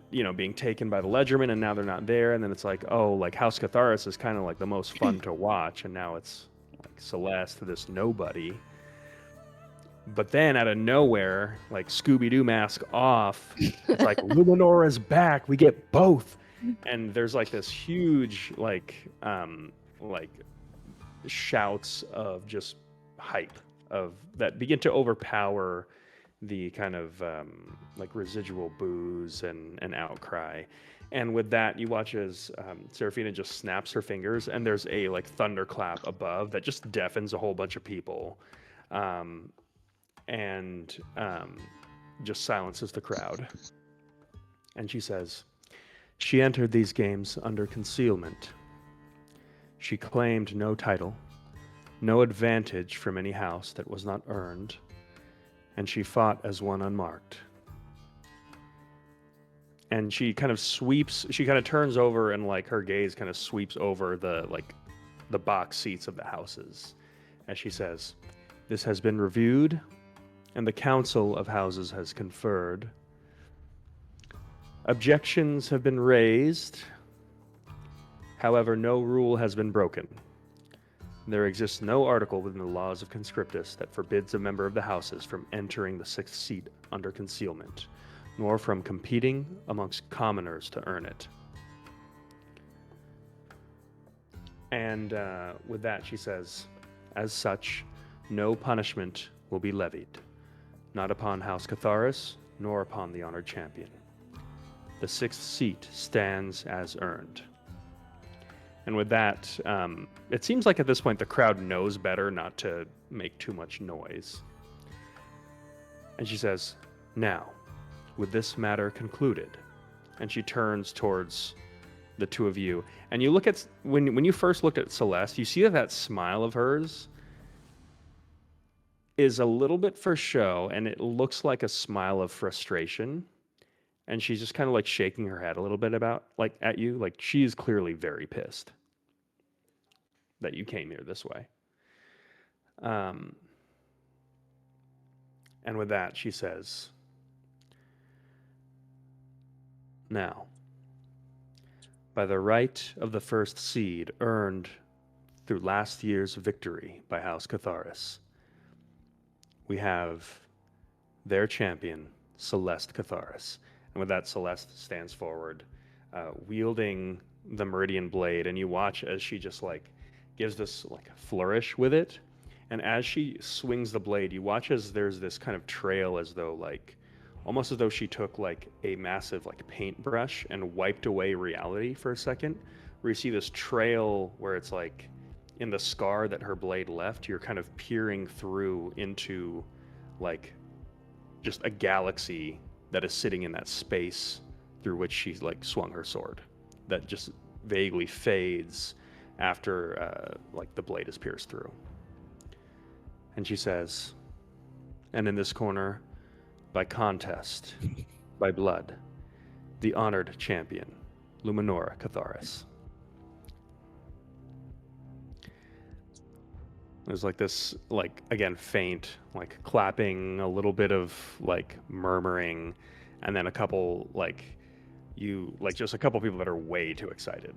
being taken by the Ledgermen, and now they're not there. And then it's like, oh, like House Catharis is kind of like the most fun to watch, and now it's like Celeste, this nobody. But then out of nowhere, like Scooby-Doo mask off, it's like Luminor is back. We get both, and there's like this huge like shouts of just hype of that begin to overpower the kind of like residual boos and outcry. And with that, you watch as Seraphina just snaps her fingers, and there's a like thunderclap above that just deafens a whole bunch of people. And just silences the crowd. And she says, she entered these games under concealment. She claimed no title, no advantage from any house that was not earned, and she fought as one unmarked. And she kind of turns over, and like her gaze kind of sweeps over the box seats of the houses as she says, this has been reviewed, and the Council of Houses has conferred. Objections have been raised. However, no rule has been broken. There exists no article within the laws of Conscriptus that forbids a member of the Houses from entering the 6th seat under concealment, nor from competing amongst commoners to earn it. And with that, she says, as such, no punishment will be levied. Not upon House Catharis, nor upon the honored champion. The 6th seat stands as earned. And with that, it seems like at this point the crowd knows better not to make too much noise. And she says, now, with this matter concluded, and she turns towards the two of you, and you look at, when you first looked at Celeste, you see that smile of hers is a little bit for show, and it looks like a smile of frustration. And she's just kind of like shaking her head a little bit at you. Like she's clearly very pissed that you came here this way. And with that, she says, now, by the right of the 1st seed earned through last year's victory by House Catharis, we have their champion, Celeste Catharis. And with that, Celeste stands forward, wielding the Meridian Blade, and you watch as she just like gives this like flourish with it. And as she swings the blade, you watch as there's this kind of trail, as though like, almost as though she took like a massive like paintbrush and wiped away reality for a second, where you see this trail where it's like, in the scar that her blade left, you're kind of peering through into like just a galaxy that is sitting in that space through which she's like swung her sword, that just vaguely fades after like the blade is pierced through. And she says, and in this corner, by contest, by blood, the honored champion, Luminor Catharis. There's like this, like, again, faint, like clapping, a little bit of like murmuring, and then a couple, like, just a couple people that are way too excited.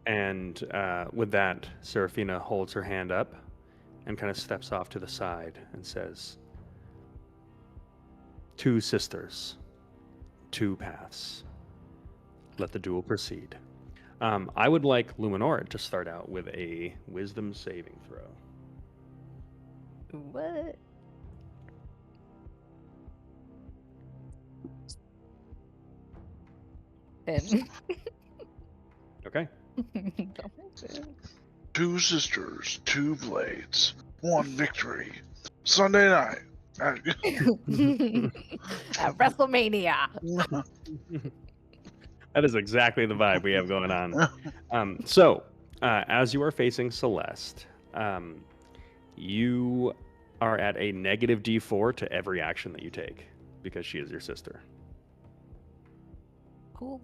And with that, Seraphina holds her hand up and kind of steps off to the side and says, "Two sisters, two paths. Let the duel proceed." I would like Luminora to start out with a wisdom saving throw. What? And Okay. Two sisters, two blades, one victory. Sunday night. At WrestleMania. That is exactly the vibe we have going on. So, as you are facing Celeste, you are at a negative D4 to every action that you take because she is your sister. Cool.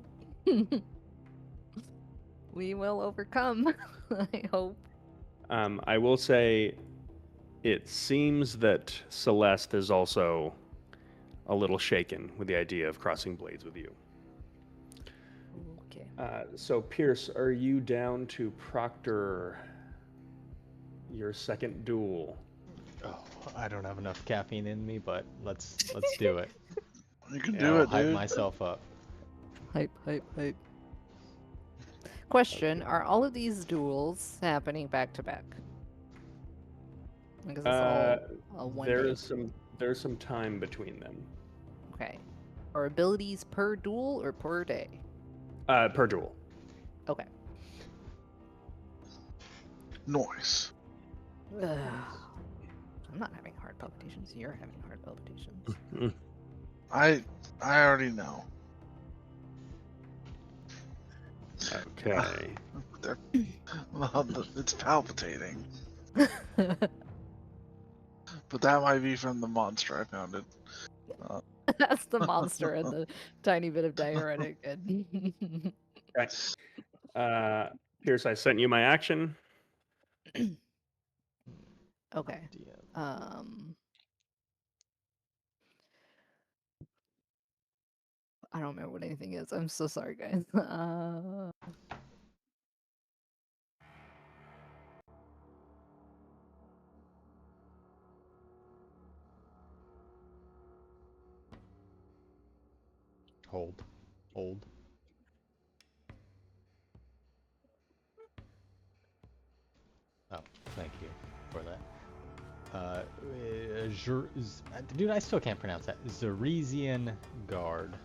We will overcome, I hope. I will say, it seems that Celeste is also a little shaken with the idea of crossing blades with you. Okay. So, Pierce, are you down to proctor your second duel? Oh, I don't have enough caffeine in me, but let's do it. You can Yeah, do I'll it, hype dude. myself up. Hype, hype, hype. Question: are all of these duels happening back to back? Because it's all one day. There's some time between them. Okay. Are abilities per duel or per day? Per duel. Okay. Noise. Ugh. I'm not having heart palpitations. You're having heart palpitations. I already know. Okay. Well, it's palpitating, but that might be from the monster I pounded. That's the monster and the tiny bit of diuretic. And Okay. Pierce, I sent you my action. okay. Yeah. I don't remember what anything is. I'm so sorry, guys. Hold. Hold. Oh, thank you for that. Dude, I still can't pronounce that. Zeresian Guard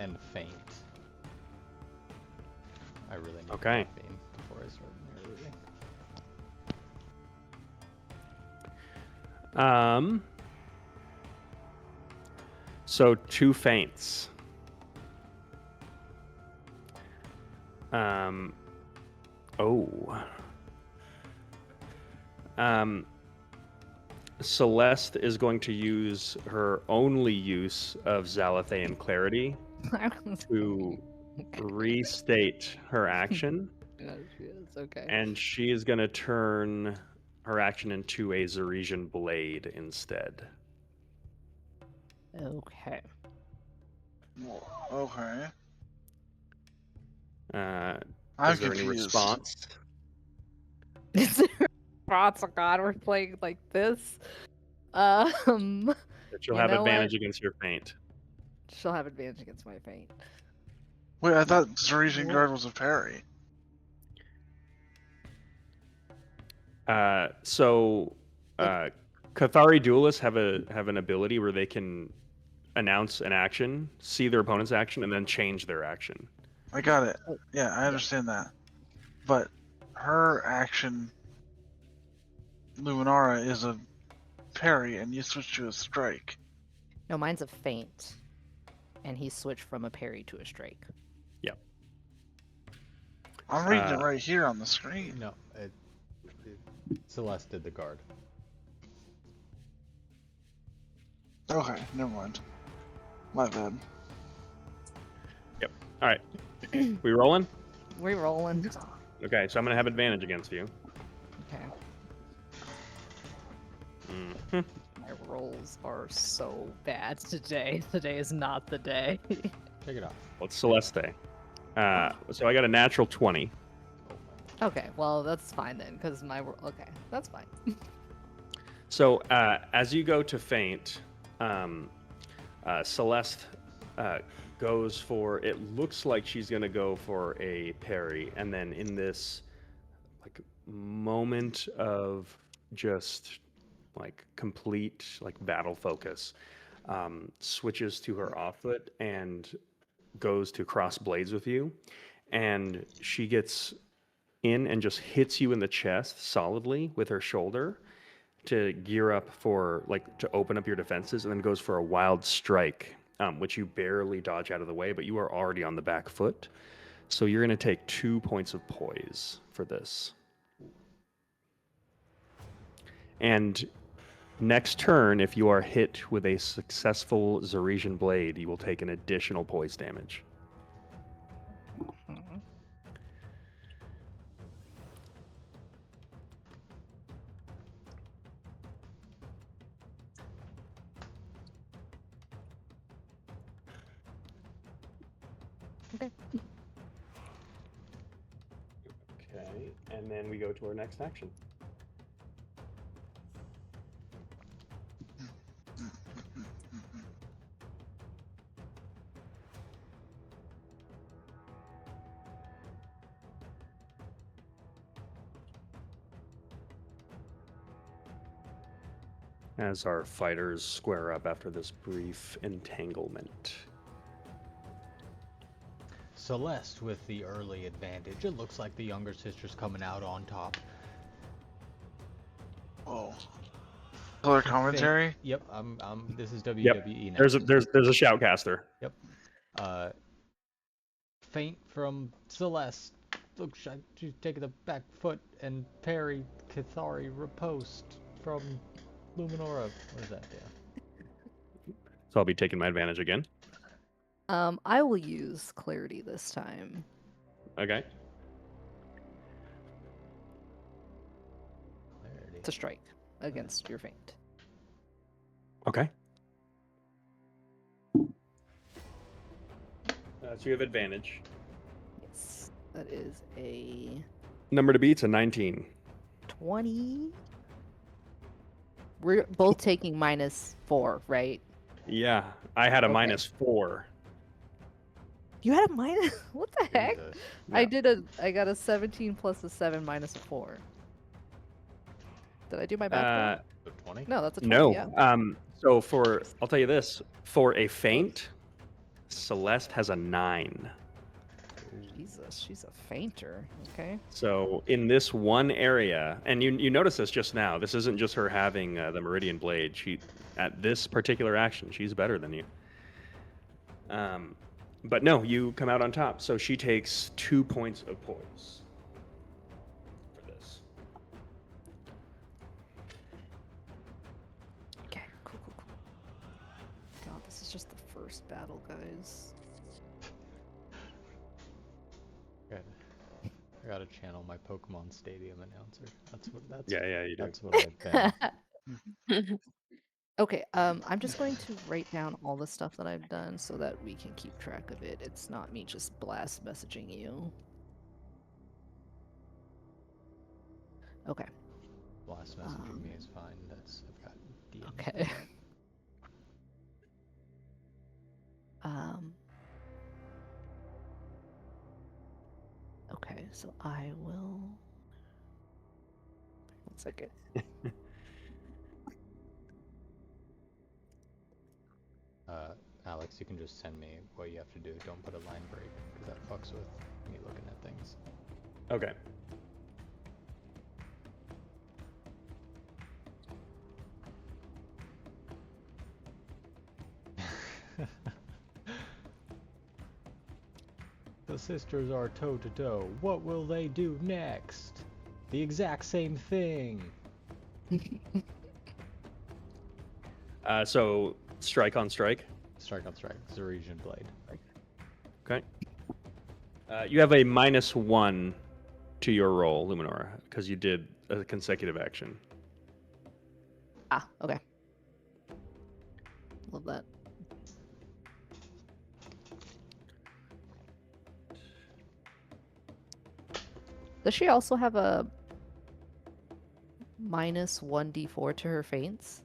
and Faint. I really need Okay. caffeine before I start narrating. So two feints. Celeste is going to use her only use of Zalathaean Clarity to restate her action, It's okay. and she is going to turn her action into a Zeresian Blade instead. Okay. Okay. Is there any confused. response? Is there a response? Oh God, we're playing like this. That you'll You have know advantage what? against your feint. She'll have advantage against my feint. Wait, I thought Zeresian What? Guard was a parry. Cathari duelists have an ability where they can announce an action, see their opponent's action, and then change their action. I got it. Oh, Yeah, I understand that. But her action, Luminara, is a parry, and you switch to a strike. No, mine's a feint, and he switched from a parry to a strike. I'm reading it right here on the screen. No, Celeste did the guard. Okay, never mind. My bad. All right, we rolling? We're rolling. Okay, so I'm gonna have advantage against you. Okay. My rolls are so bad today. Today is not the day. Check it out. Well, it's Celeste. So I got a natural 20. Okay, well that's fine then, because okay, that's fine. So as you go to faint, Celeste goes for, it looks like she's going to go for a parry. And then in this like moment of just like complete like battle focus, switches to her off foot and goes to cross blades with you. And she gets in and just hits you in the chest solidly with her shoulder to gear up for like to open up your defenses, and then goes for a wild strike, which you barely dodge out of the way, but you are already on the back foot. So you're going to take 2 points of poise for this. And next turn, if you are hit with a successful Zeresian blade, you will take an additional poise damage. Mhm. Okay. Okay, and then we go to our next action. As our fighters square up after this brief entanglement. Celeste with the early advantage. It looks like the younger sister's coming out on top. Oh. Color commentary? Yep, this is WWE now. There's a shoutcaster. Yep. Feint from Celeste. Looks like she's taking the back foot, and parry Cathari riposte from Luminora. What is that? Yeah. So I'll be taking my advantage again. I will use clarity this time. Okay. Clarity. To strike against your feint. Okay. So you have advantage. Yes. That is a Number to beat's a 19. 20. We're both taking -4, right? Yeah, I had a Okay. -4. You had a minus? What the heck? Jesus. I got a 17 plus a 7 minus a 4. Did I do my math? So 20? No, that's a 20. No. Yeah. So I'll tell you this, for a feint, Celeste has a 9. Jesus, she's a fainter. Okay. So in this one area, and you notice this just now, this isn't just her having the Meridian Blade. She, at this particular action, she's better than you. But no, you come out on top. So she takes 2 points of poise for this. Okay. Cool. God, this is just the first battle, guys. I gotta channel my Pokemon Stadium announcer. Yeah, you do. That's what I've been. Okay, I'm just going to write down all the stuff that I've done so that we can keep track of it. It's not me just blast messaging you. Okay. Blast messaging me is fine. I've got DM. Okay. Okay, so I will. 1 second. Alex, you can just send me what you have to do. Don't put a line break, because that fucks with me looking at things. Okay. The sisters are toe to toe. What will they do next? The exact same thing. So strike on strike. Strike on strike. Zeresian blade. Okay. You have a -1 to your roll, Luminora, because you did a consecutive action. Ah, okay. Love that. Does she also have a minus 1d4 to her feints?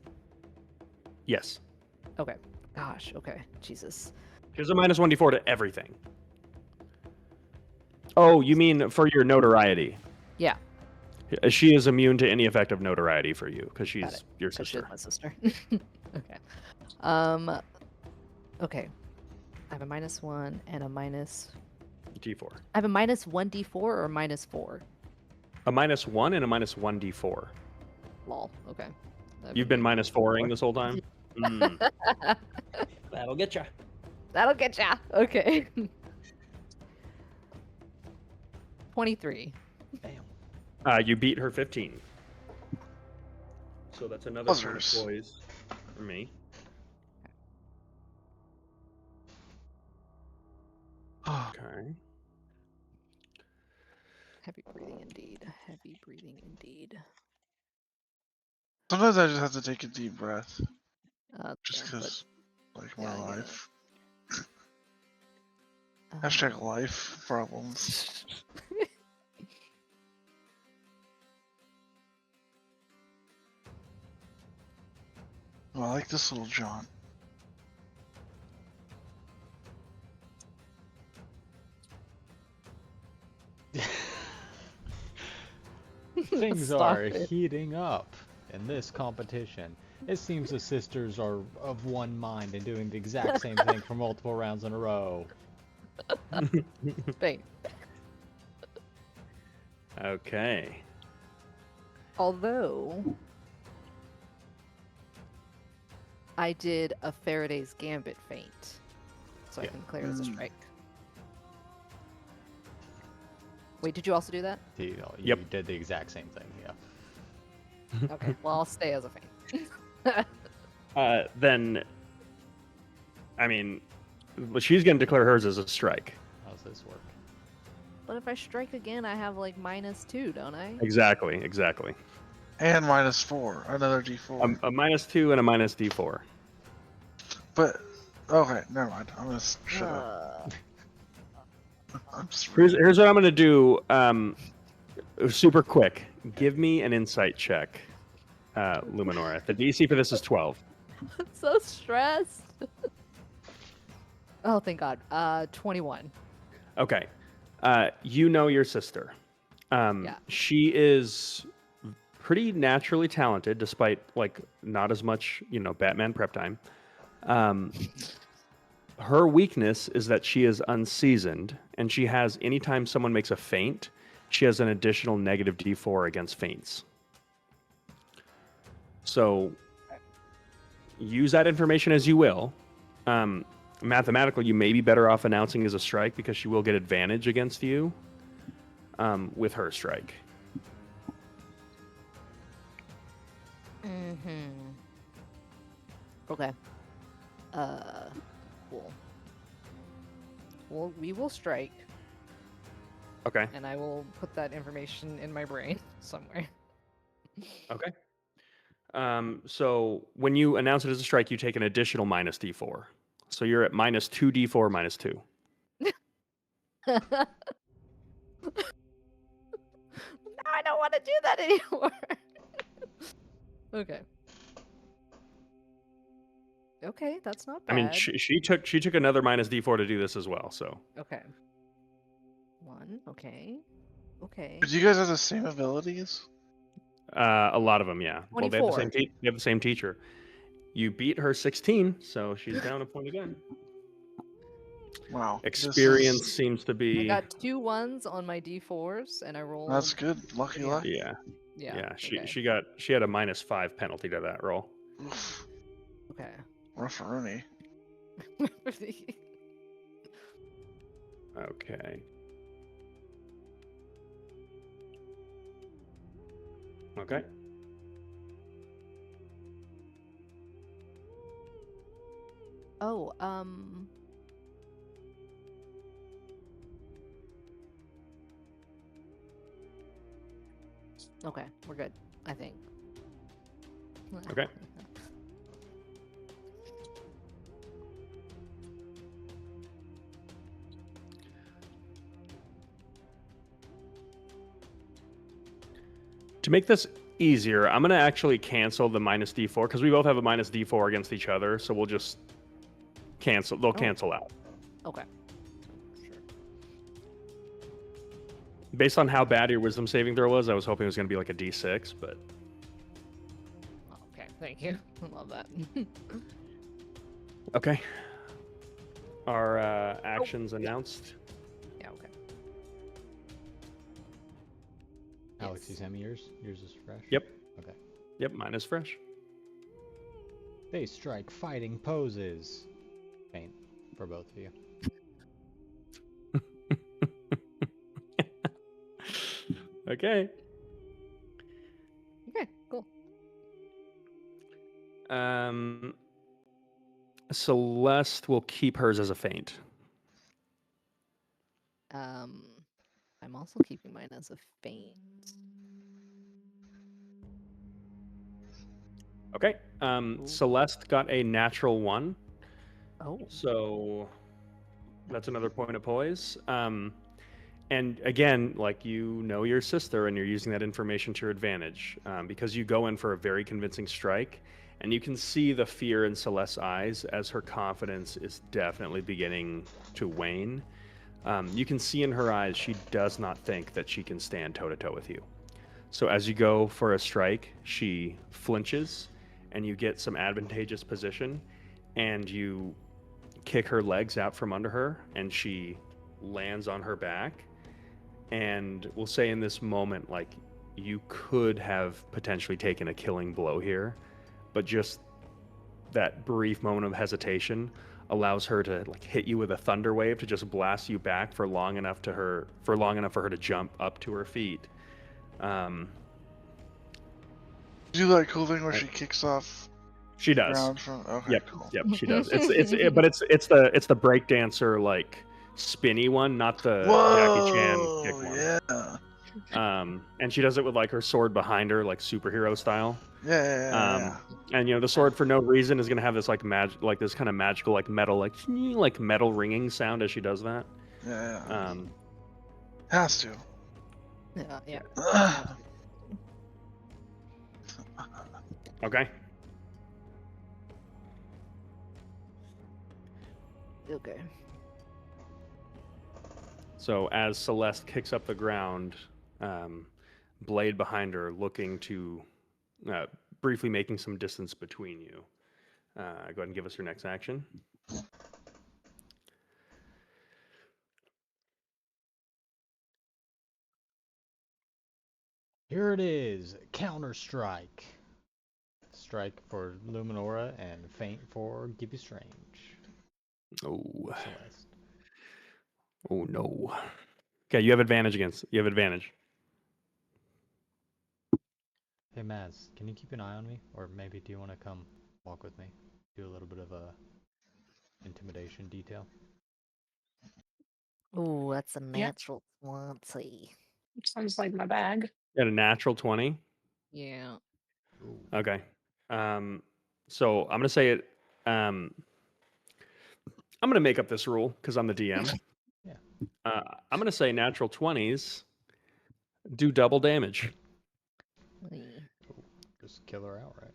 Yes. Okay. Gosh, okay. Jesus. There's a minus 1d4 to everything. Oh, you mean for your notoriety? Yeah, She is immune to any effect of notoriety for you because got she's it. your 'Cause she's sister. my sister. Okay. Okay. I have a minus 1 and a minus... D4. I have a minus 1d4 or minus 4? A minus 1 and a minus 1d4. Lol. Okay. That'd You've be been minus 4ing this whole time? Mm. That'll get you. That'll get ya. Okay. 23. You beat her 15. So that's another point of Buzzers. poise for me. Okay. Heavy breathing indeed. Heavy breathing indeed. Sometimes I just have to take a deep breath, just Yeah, but, because, like, my yeah, I get it. life. Hashtag um, life problems. Oh, I like this little John. Things Stop are it. heating up in this competition. It seems the sisters are of one mind and doing the exact same thing for multiple rounds in a row. Thanks. Okay. Although I did a Faraday's Gambit feint, so I Yeah. can clear it as a Mm. strike. Wait, did you also do that? You Yep. did the exact same thing, yeah. Okay, well I'll stay as a feint. Then, I mean, she's going to declare hers as a strike. How's this work? But if I strike again, I have like -2, don't I? Exactly, exactly. And -4, another D4. A minus 2 and a minus D4. But, okay, never mind. I'm gonna shut up. I'm just Here's what I'm going to do. Super quick. Give me an insight check, Luminora. The DC for this is 12. I'm so stressed. Oh, thank God. 21. Okay. You know your sister. Yeah. She is pretty naturally talented, despite like not as much, Batman prep time. Her weakness is that she is unseasoned, and she has anytime someone makes a feint, she has an additional negative D4 against feints. So use that information as you will. Mathematically, you may be better off announcing as a strike because she will get advantage against you with her strike. Mm-hmm. Okay. Cool. Well, we will strike, Okay. and I will put that information in my brain somewhere. Okay. So when you announce it as a strike, you take an additional minus D4. So you're at minus 2D4 minus 2. Now I don't want to do that anymore. Okay. Okay, that's not bad. I mean, she took another minus D4 to do this as well. So Okay. 1. Okay. Okay. Do you guys have the same abilities? a lot of them, yeah. Well, they have the 24. same they have the same teacher. You beat her 16, so she's down a point again. Wow. this Experience is- seems to I be got 2 1s on my d4s, and I rolled. That's good. Lucky Yeah. luck. yeah. Yeah. Okay. She had a minus 5 penalty to that roll. Oof, Okay. rough-a-rooney. Okay. Okay. Oh, okay, we're good, I think. Okay. To make this easier, I'm going to actually cancel the minus d4 because we both have a minus d4 against each other. So we'll just cancel. They'll cancel out. Okay. Sure. Based on how bad your wisdom saving throw was, I was hoping it was going to be like a d6, but Okay. Thank you. I love that. okay. Our actions announced. Yeah. Okay. Alex, you Yes. send me yours? Yours is fresh? Yep. Okay. Yep, mine is fresh. Face strike fighting poses. Faint for both of you. Okay. Okay. Cool. Celeste will keep hers as a feint. I'm also keeping mine as a feint. Okay. Ooh. Celeste got a natural 1, Oh. so that's another point of poise. And again, like, you know your sister, and you're using that information to your advantage because you go in for a very convincing strike, and you can see the fear in Celeste's eyes as her confidence is definitely beginning to wane. You can see in her eyes she does not think that she can stand toe-to-toe with you. So as you go for a strike, she flinches, and you get some advantageous position, and you kick her legs out from under her, and she lands on her back. And we'll say in this moment, like, you could have potentially taken a killing blow here, but just that brief moment of hesitation allows her to like hit you with a thunder wave to just blast you back for long enough for her to jump up to her feet. Do that cool thing where she kicks off She the does. ground from. Okay, Yep, cool. yep, she does. But it's the breakdancer like spinny one, not the Jackie Chan kick one. Yeah. And she does it with like her sword behind her, like superhero style. Yeah. And the sword for no reason is gonna have this like this kind of magical like metal metal ringing sound as she does that. Yeah. Has to. Yeah. Yeah. Okay. Okay. So as Celeste kicks up the ground, Blade behind her, looking to briefly making some distance between you. Go ahead and give us your next action. Here it is. Counter strike. Strike for Luminora and feint for Gibby Strange. Oh. Celeste. Oh no. Okay, you have advantage. Hey Maz, can you keep an eye on me? Or maybe do you want to come walk with me? Do a little bit of a intimidation detail. Ooh, that's a Yeah. natural 20. Sounds like my bag. You had a natural 20. Yeah. Ooh. Okay. So I'm gonna say it. I'm gonna make up this rule because I'm the DM. Yeah. I'm gonna say natural 20s do double damage. Hey. Just kill her outright.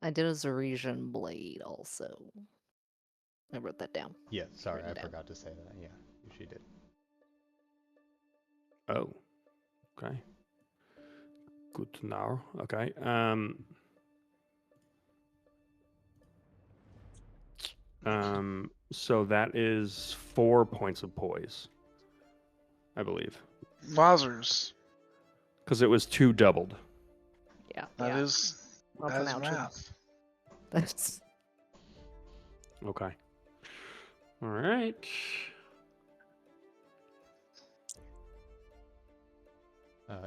I did a Zeresian blade also. I wrote that down. Yeah, sorry, I Written down. forgot to say that. Yeah, she did. Oh. Okay. Good to know. Okay. So that is 4 points of poise, I believe, Mazers. because it was 2 doubled. Yeah. That yeah. is That's an as ouchie. math. That's Okay. All right.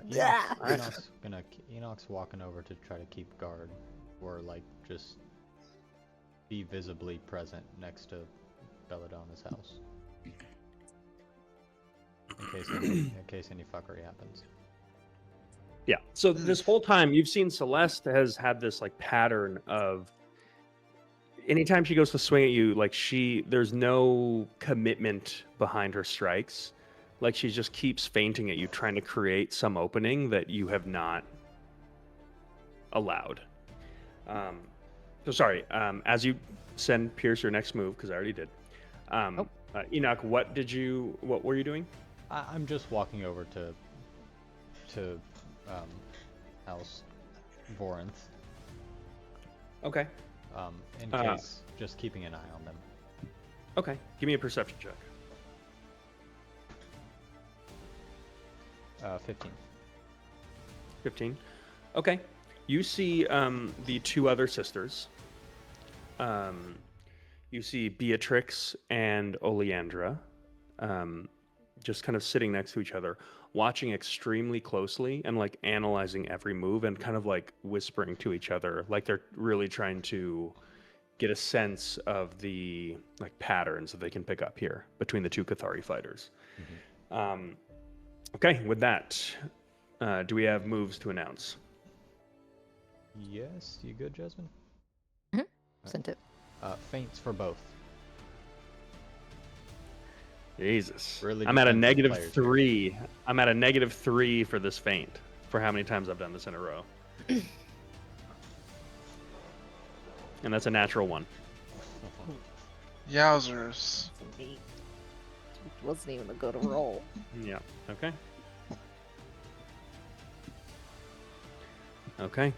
Yeah. Enoch's walking over to try to keep guard, or like just be visibly present next to Belladonna's house, in case any fuckery happens. Yeah. So this whole time you've seen Celeste has had this like pattern of anytime she goes to swing at you, like there's no commitment behind her strikes. Like she just keeps feinting at you, trying to create some opening that you have not allowed. So sorry. As you send Pierce your next move, because I already did. Enoch, what were you doing? I'm just walking over to House Vorinth. Okay. In case, just keeping an eye on them. Okay. Give me a perception check. 15. 15. Okay. You see the two other sisters. You see Beatrix and Oleandra just kind of sitting next to each other, watching extremely closely and like analyzing every move and kind of like whispering to each other, like they're really trying to get a sense of the like patterns that they can pick up here between the two Cathari fighters. Mm-hmm. Okay, with that, do we have moves to announce? Yes, you good, Jasmine? Sent it. Feints for both. Jesus. Really I'm at a defensive players here. -3. I'm at a -3 for this feint, for how many times I've done this in a row. And that's a natural 1. Yowzers. Wasn't even a good roll. Yeah. Okay. Okay.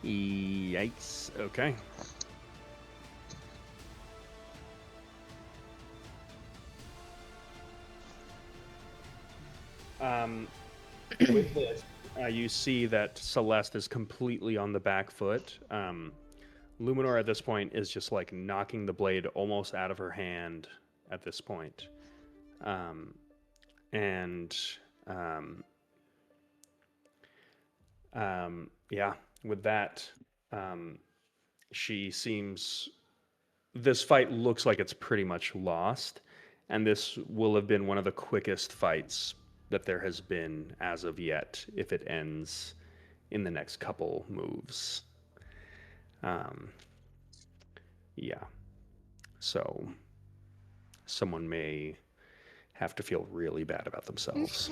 Yikes. Okay. With this, you see that Celeste is completely on the back foot. Luminor at this point is just like knocking the blade almost out of her hand at this point. Yeah, with that, she seems. This fight looks like it's pretty much lost, and this will have been one of the quickest fights that there has been as of yet, if it ends in the next couple moves. Yeah. So someone may have to feel really bad about themselves.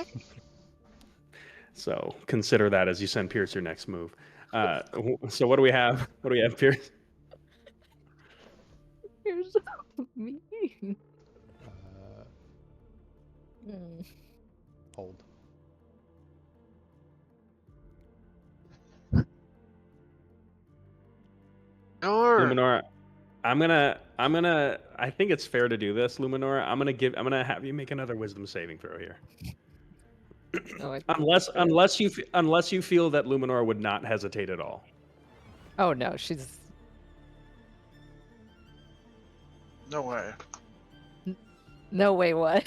So consider that as you send Pierce your next move. So what do we have? What do we have, Pierce? You're so mean. Hold. Sure. Luminor, I think it's fair to do this, Luminor. I'm gonna have you make another wisdom saving throw here. No, Unless you feel that Luminor would not hesitate at all. Oh no, she's No way. no way. What?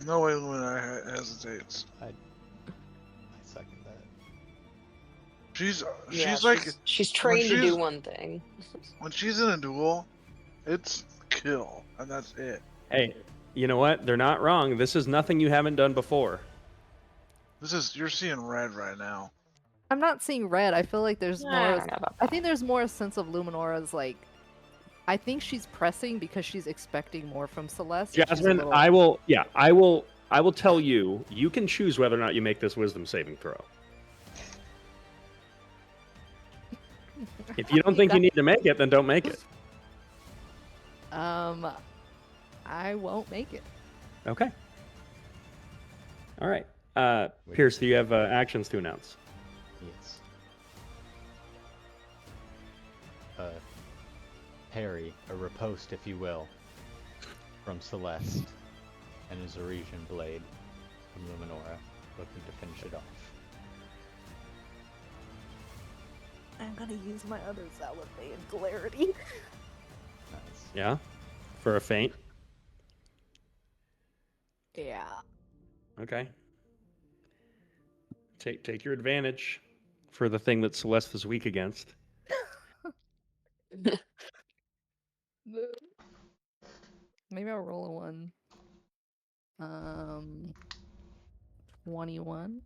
No way Lumina hesitates. I second that. She's Yeah, like she's trained to do she's- one thing. when she's in a duel, it's kill and that's it. Hey, you know what? They're not wrong. This is nothing you haven't done before. You're seeing red right now. I'm not seeing red. I feel like there's I more. don't know about I think there's more a sense of Luminora's like. I think she's pressing because she's expecting more from Celeste. and she's a Jasmine, little- I will tell you, you can choose whether or not you make this wisdom saving throw. If you don't think you need to make it, then don't make it. I won't make it. Okay. All right. Pierce, do you have actions to announce? Yes. Parry, a riposte, if you will, from Celeste, and a Zeresian blade from Luminora, looking to finish it off. I'm gonna use my other Zalifay and Clarity. Nice. Yeah. For a feint. Yeah. Okay. Take your advantage for the thing that Celeste is weak against. Maybe I'll roll a one. 21.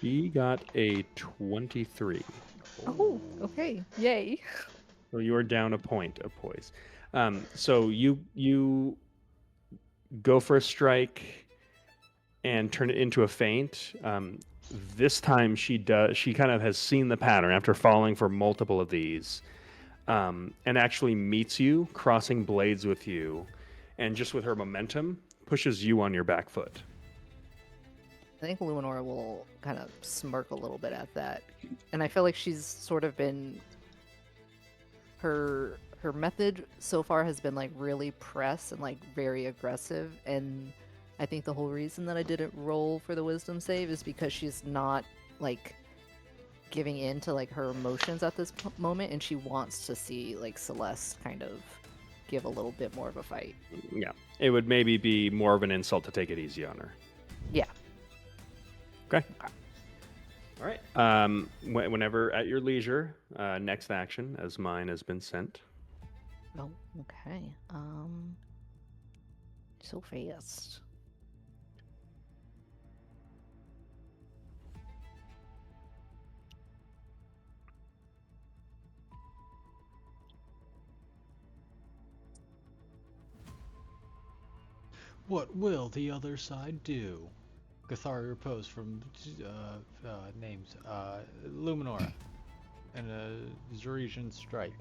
He got a 23. Oh, okay. Yay. So you are down a point of poise. So you go for a strike and turn it into a feint. This time she kind of has seen the pattern after falling for multiple of these, and actually meets you, crossing blades with you, and just with her momentum pushes you on your back foot. I think Luminora will kind of smirk a little bit at that. And I feel like she's sort of been her method so far has been like really press and like very aggressive, and I think the whole reason that I didn't roll for the wisdom save is because she's not like giving in to like her emotions at this moment, and she wants to see like Celeste kind of give a little bit more of a fight. Yeah, it would maybe be more of an insult to take it easy on her. Yeah. Okay. All right. Whenever at your leisure, next action, as mine has been sent. Oh, okay. So fast. What will the other side do? Cathari Repose from names. Luminora. And a Zurisian Strike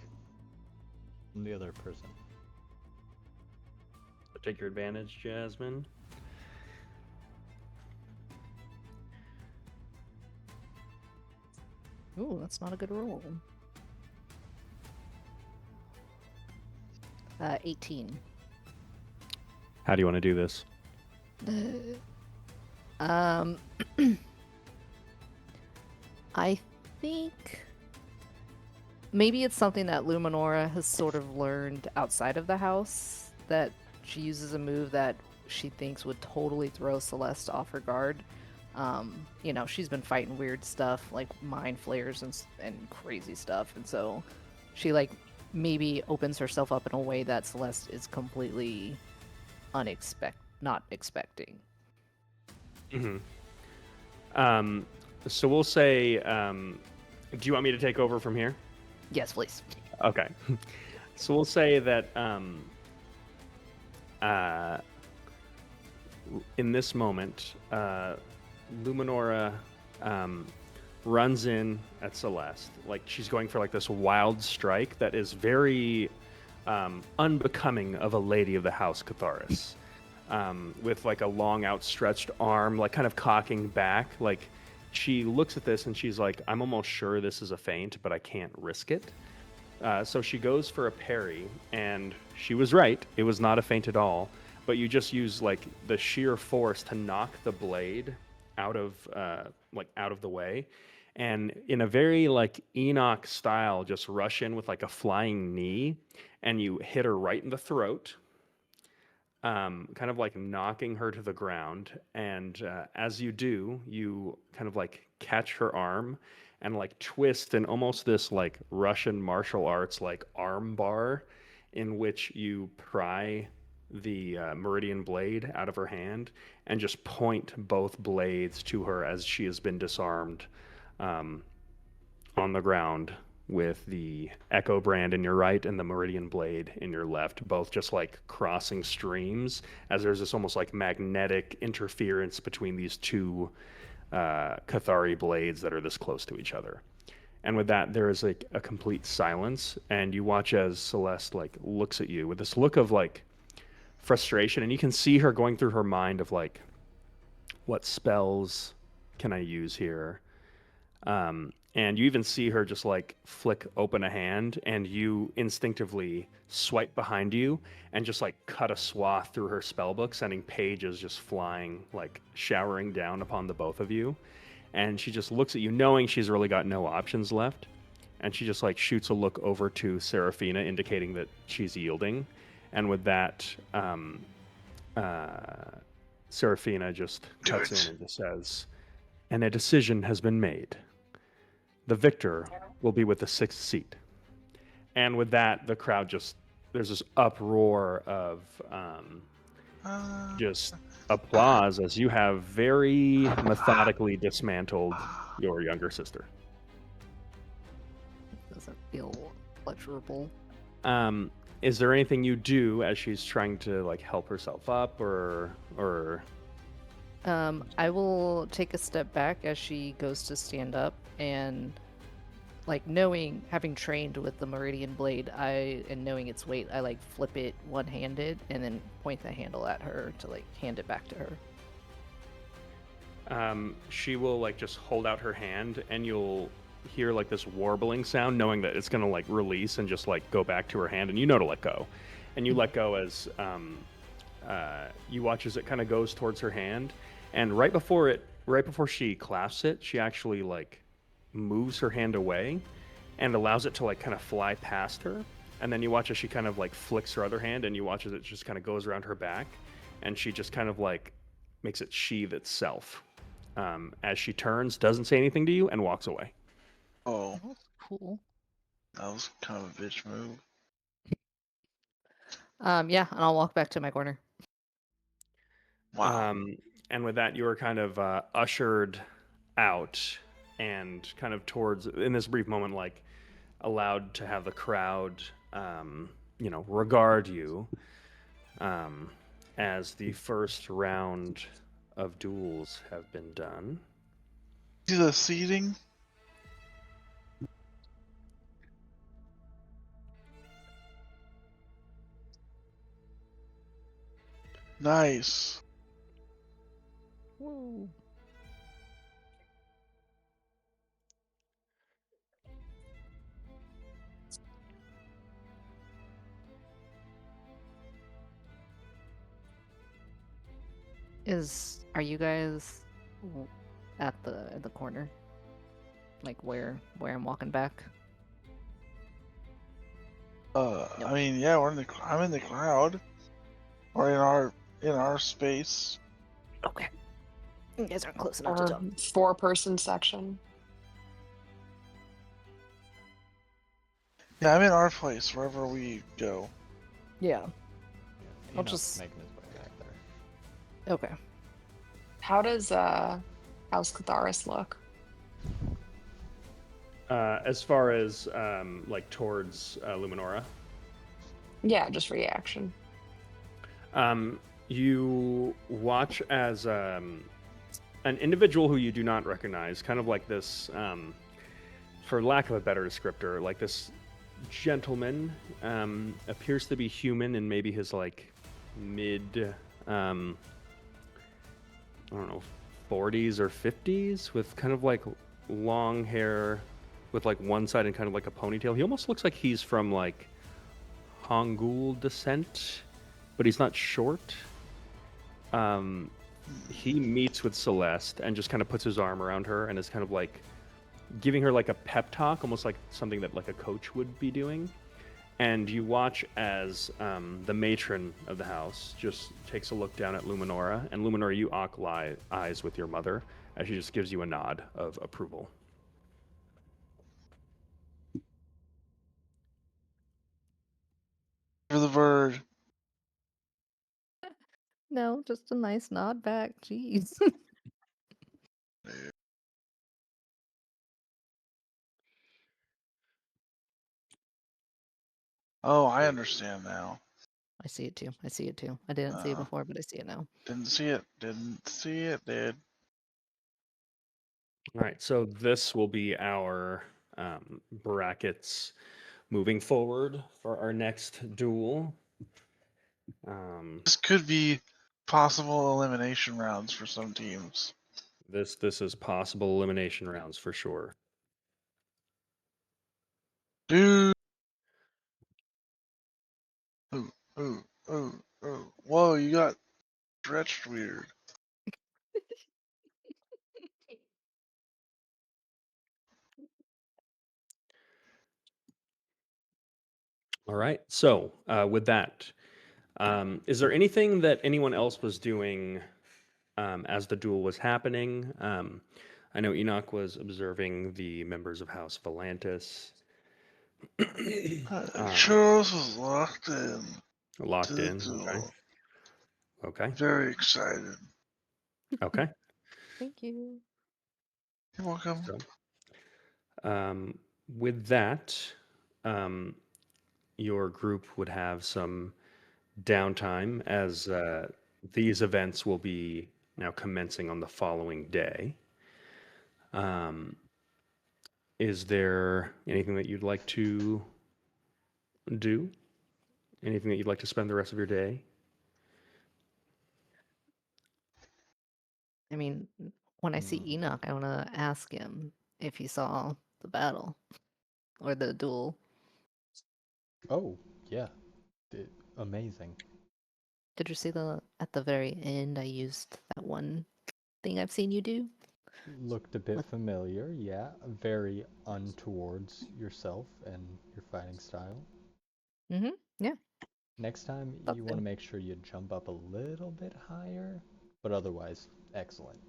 from the other person. Take your advantage, Jasmine. Ooh, that's not a good roll. 18. How do you want to do this? I think maybe it's something that Luminora has sort of learned outside of the house, that she uses a move that she thinks would totally throw Celeste off her guard. You know, she's been fighting weird stuff like mind flayers and crazy stuff, and so she like maybe opens herself up in a way that Celeste is completely not expecting. Mm-hmm. So we'll say, do you want me to take over from here? Yes, please. Okay. So we'll say that in this moment, Luminora runs in at Celeste. Like she's going for like this wild strike that is very unbecoming of a lady of the house, Catharis. With like a long outstretched arm, like kind of cocking back. Like she looks at this and she's like, I'm almost sure this is a feint, but I can't risk it. So she goes for a parry, and she was right. It was not a feint at all. But you just use like the sheer force to knock the blade out of the way, and in a very like Enoch style, just rush in with like a flying knee, and you hit her right in the throat. Kind of like knocking her to the ground, and as you do, you kind of like catch her arm and like twist in almost this like Russian martial arts like arm bar, in which you pry the meridian blade out of her hand and just point both blades to her as she has been disarmed on the ground, with the Echo brand in your right and the Meridian blade in your left, both just like crossing streams, as there's this almost like magnetic interference between these two Cathari blades that are this close to each other. And with that, there is like a complete silence, and you watch as Celeste like looks at you with this look of like frustration, and you can see her going through her mind of like, what spells can I use here? And you even see her just like flick open a hand, and you instinctively swipe behind you and just like cut a swath through her spellbook, sending pages just flying, like showering down upon the both of you. And she just looks at you, knowing she's really got no options left. And she just like shoots a look over to Seraphina, indicating that she's yielding. And with that, Seraphina just cuts in and just says, and a decision has been made. The victor will be with the 6th seat. And with that, the crowd just, there's this uproar of just applause as you have very methodically dismantled your younger sister. Doesn't feel pleasurable. Is there anything you do as she's trying to like help herself up, or I will take a step back as she goes to stand up, and like having trained with the Meridian blade, and knowing its weight, I like flip it one-handed and then point the handle at her to like hand it back to her. she will like just hold out her hand, and you'll hear like this warbling sound, knowing that it's gonna like release and just like go back to her hand, and you know to let go, and you let go as you watch as it kind of goes towards her hand, and right before she clasps it, she actually like moves her hand away and allows it to like kind of fly past her, and then you watch as she kind of like flicks her other hand, and you watch as it just kind of goes around her back, and she just kind of like makes it sheathe itself as she turns, doesn't say anything to you, and walks away. Oh, That was cool. that was kind of a bitch move. Yeah, and I'll walk back to my corner. Wow. And with that, you are kind of ushered out, and kind of towards, in this brief moment, like allowed to have the crowd, regard you as the first round of duels have been done. See the seating? Nice. Woo. Are you guys at the corner? Like where I'm walking back? I mean, yeah, I'm in the crowd. Or in our space. Okay. You guys aren't close enough to Or talk. 4-person section. Yeah, I'm in our place, wherever we go. Yeah. I'll Enoch's just- making his way back there. Okay. How does House Catharis look? As far as like towards Luminora, Yeah, just reaction. you watch as an individual who you do not recognize, kind of like this, for lack of a better descriptor, like this gentleman, appears to be human in maybe his like mid, I don't know, 40s or 50s, with kind of like long hair with like one side and kind of like a ponytail. He almost looks like he's from like Hangul descent, but he's not short. He meets with Celeste and just kind of puts his arm around her and is kind of like giving her like a pep talk, almost like something that like a coach would be doing. And you watch as the matron of the house just takes a look down at Luminora, and Luminora, you lock eyes with your mother as she just gives you a nod of approval. For the bird. No, just a nice nod back. Jeez. Oh, I understand now. I see it too. I see it too. I didn't see it before, but I see it now. Didn't see it. Didn't see it, dude. All right, so this will be our brackets moving forward for our next duel. This could be possible elimination rounds for some teams. This is possible elimination rounds for sure. Dude. Ooh. Whoa, you got stretched weird. All right, so with that, is there anything that anyone else was doing as the duel was happening? I know Enoch was observing the members of House Volantis. Charles was locked in. Locked to the in. Okay. duel. Okay. Very excited. Okay. Thank you. You're welcome. So, with that, um, your group would have some downtime as these events will be now commencing on the following day. Um, is there anything that you'd like to do? Anything that you'd like to spend the rest of your day? I mean, when I see Hmm. Enoch, I want to ask him if he saw the battle or the duel. Oh, yeah. Amazing. Did you see the at the very end? I used that one thing I've seen you do. Looked a bit With familiar, yeah. Very untowards yourself and your fighting style. yeah, Next time, felt you want to good. make sure you jump up a little bit higher, but otherwise, excellent.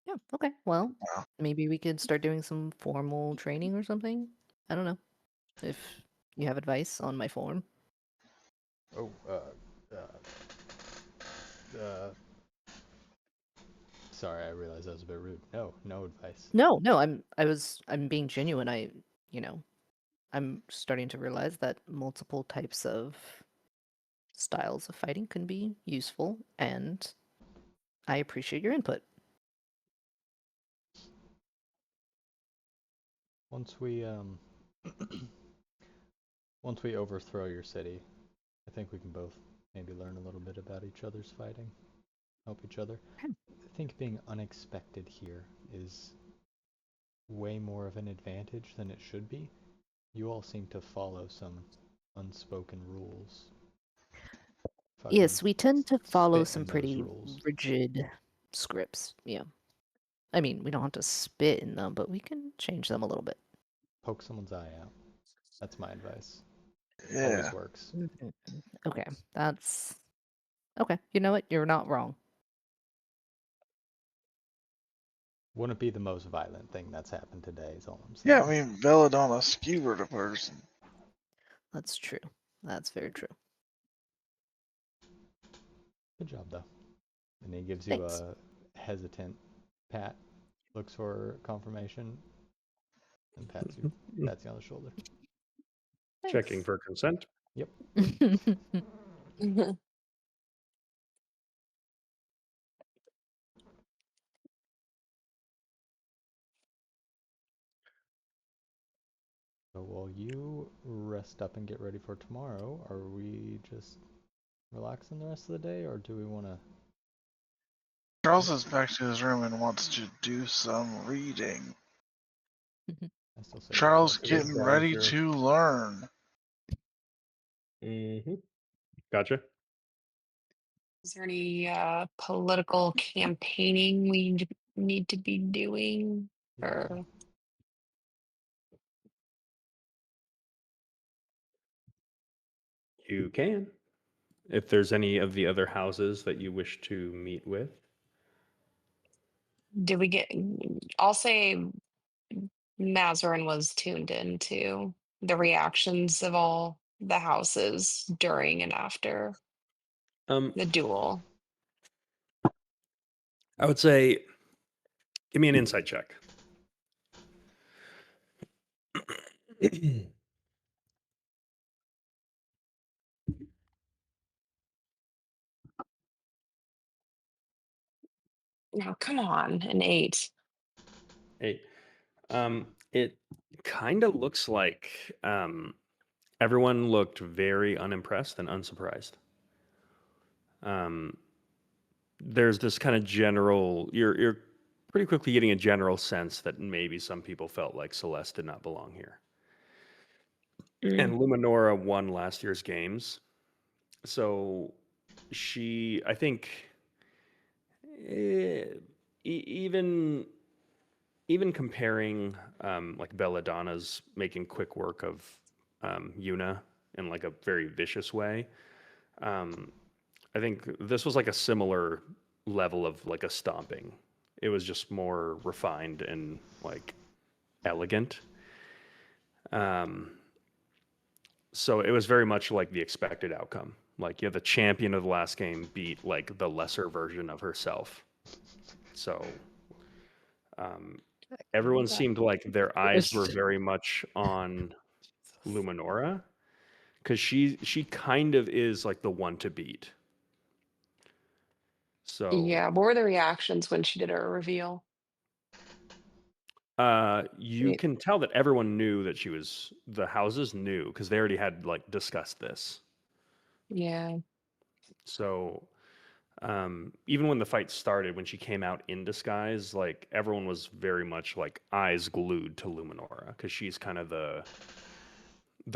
Yeah, okay. Well, Wow. maybe we could start doing some formal training or something. I don't know if you have advice on my form. Oh, sorry, I realized that was a bit rude. No, no advice. No, I'm being genuine. You know, I'm starting to realize that multiple types of styles of fighting can be useful, and I appreciate your input. Once we once we overthrow your city, I think we can both maybe learn a little bit about each other's fighting, help each other. Okay. I think being unexpected here is way more of an advantage than it should be. You all seem to follow some unspoken rules. Fucking Yes, we tend to follow spit some in those pretty rules. rigid scripts. Yeah. I mean, we don't have to spit in them, but we can change them a little bit. Poke someone's eye out. That's my advice. Yeah. Always works. Okay, that's okay. You know what? You're not wrong. Wouldn't be the most violent thing that's happened today, is all I'm saying. Yeah, I mean, Belladonna skewered a person. That's true. That's very true. Good job, though. And he gives you Thanks. a hesitant pat, looks for confirmation, and pats you on the shoulder. Checking for consent. Yep. So while you rest up and get ready for tomorrow, are we just relaxing the rest of the day, or do we want to? Charles is back to his room and wants to do some reading. I still say Charles go to the getting ready browser. to learn. Mm-hmm. Gotcha. Is there any political campaigning we need to be doing? Yeah. Or You can. If there's any of the other houses that you wish to meet with. did we get? I'll say Mazarin was tuned into the reactions of all the houses during and after Um, the duel. I would say, give me an insight check. No, come on, an 8. Hey, it kind of looks like everyone looked very unimpressed and unsurprised. There's this kind of general. You're pretty quickly getting a general sense that maybe some people felt like Celeste did not belong here. Mm. And Luminora won last year's games, so I think, eh, even comparing like Belladonna's making quick work of Yuna in like a very vicious way. I think this was like a similar level of like a stomping. It was just more refined and like elegant. So it was very much like the expected outcome. Like, yeah, the champion of the last game beat like the lesser version of herself. So everyone seemed like their eyes were very much on Luminora, because she kind of is like the one to beat. So Yeah. What were the reactions when she did her reveal? you It- can tell that everyone knew that the houses knew, because they already had like discussed this. Yeah. So even when the fight started, when she came out in disguise, like everyone was very much like eyes glued to Luminora, because she's kind of the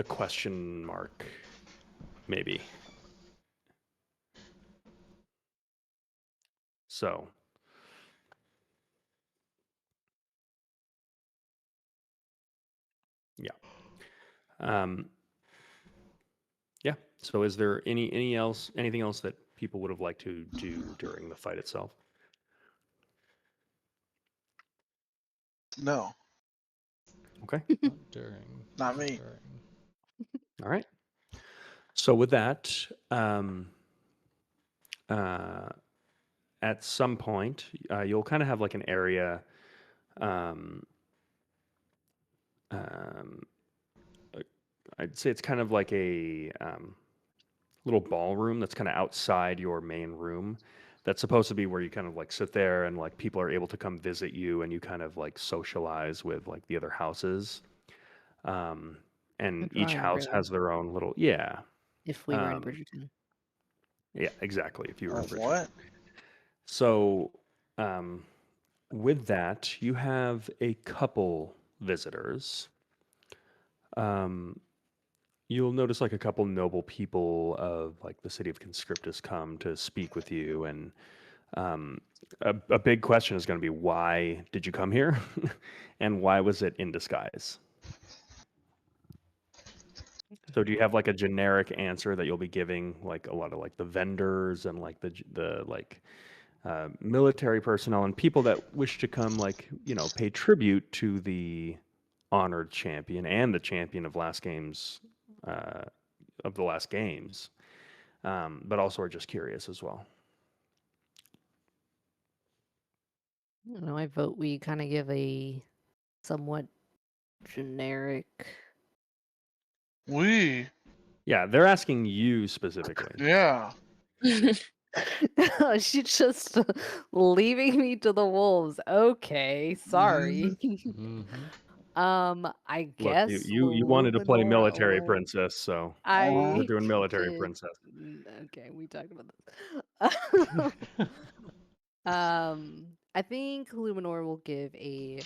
question mark, maybe. So yeah. Yeah. So is there anything else that people would have liked to do during the fight itself? No, Okay. Not during. not me. During. All right. So with that, at some point, you'll kind of have like an area. Um, um, I'd say it's kind of like a little ballroom that's kind of outside your main room. That's supposed to be where you kind of like sit there and like people are able to come visit you, and you kind of like socialize with like the other houses. And Like each my house room, has their own little, yeah. if we were in Um, Bridgerton. yeah, exactly. If you were in Bridgerton. What? So, um, with that, you have a couple visitors. Um, you'll notice like a couple noble people of like the city of Conscriptus come to speak with you, and a big question is going to be, why did you come here, and why was it in disguise? So do you have like a generic answer that you'll be giving like a lot of like the vendors and like the like military personnel and people that wish to come, like, pay tribute to the honored champion and the champion of uh, the last games, but also are just curious as well? I don't know. I vote we kind of give a somewhat generic. We? Yeah, they're asking you specifically. Yeah. She's just leaving me to the wolves. Okay, sorry. Mm-hmm. I Look, guess you wanted to play Luminora military will. princess, so Uh-huh. we're I doing military did. princess. Okay, we talked about this. I think Luminor will give a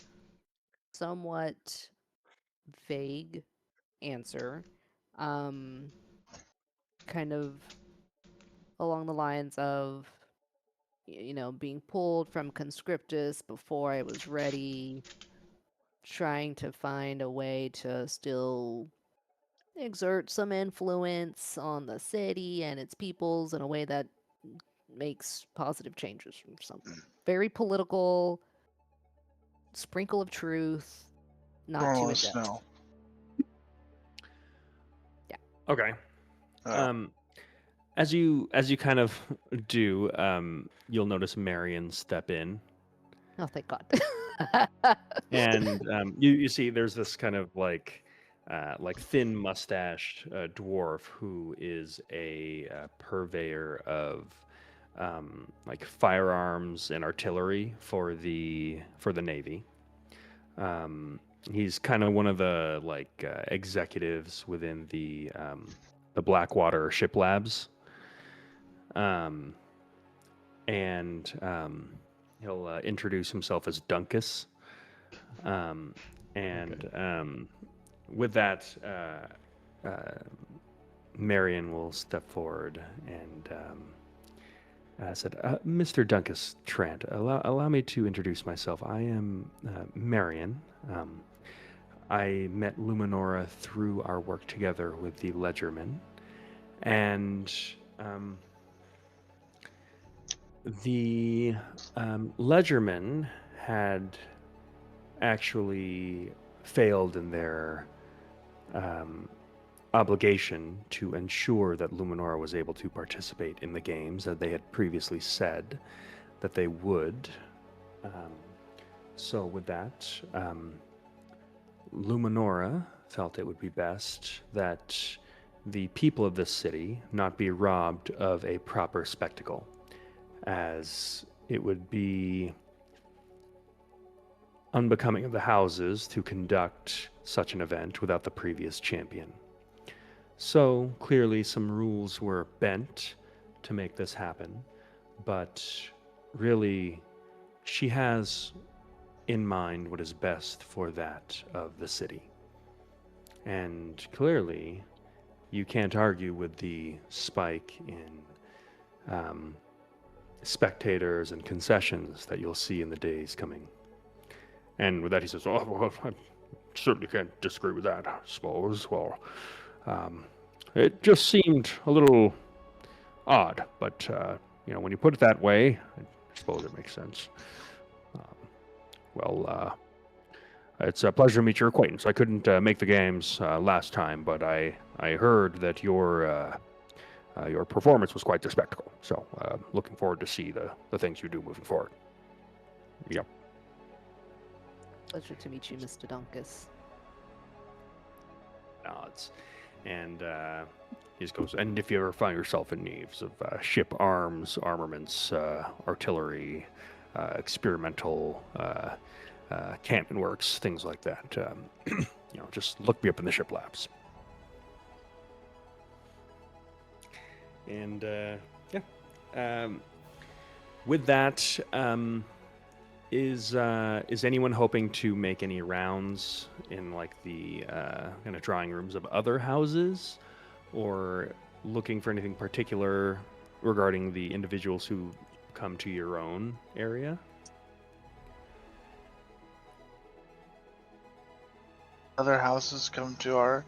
somewhat vague answer. Kind of along the lines of, being pulled from Conscriptus before I was ready, trying to find a way to still exert some influence on the city and its peoples in a way that makes positive changes or something. Very political, sprinkle of truth, not too in depth. Snow. Okay. Oh. As you kind of do, you'll notice Marion step in, Oh, thank God. and you see there's this kind of like thin mustached dwarf who is a purveyor of like firearms and artillery for the Navy. He's kind of one of the like executives within the Blackwater Ship Labs. And he'll introduce himself as Dunkus. With that, Marion will step forward and said, "Mr. Dunkus Trant, allow me to introduce myself. I am Marion. I met Luminora through our work together with the Ledgermen, and the Ledgermen had actually failed in their obligation to ensure that Luminora was able to participate in the games, as they had previously said that they would. So with that, Luminora felt it would be best that the people of this city not be robbed of a proper spectacle, as it would be unbecoming of the houses to conduct such an event without the previous champion. So clearly some rules were bent to make this happen, but really she has in mind what is best for that of the city. And clearly you can't argue with the spike in spectators and concessions that you'll see in the days coming. And with that he says, oh, well, I certainly can't disagree with that, I suppose. Well, it just seemed a little odd, but when you put it that way, I suppose it makes sense. It's a pleasure to meet your acquaintance. I couldn't make the games last time, but I heard that your performance was quite the spectacle. So looking forward to see the things you do moving forward. Yep. Pleasure to meet you, Mr. Donkus. Nods. And he just goes, and if you ever find yourself in need of ship arms, armaments, artillery, experimental cannon works, things like that, just look me up in the ship labs. And with that, is anyone hoping to make any rounds in like the kind of drawing rooms of other houses, or looking for anything particular regarding the individuals who come to your own area? Other houses come to our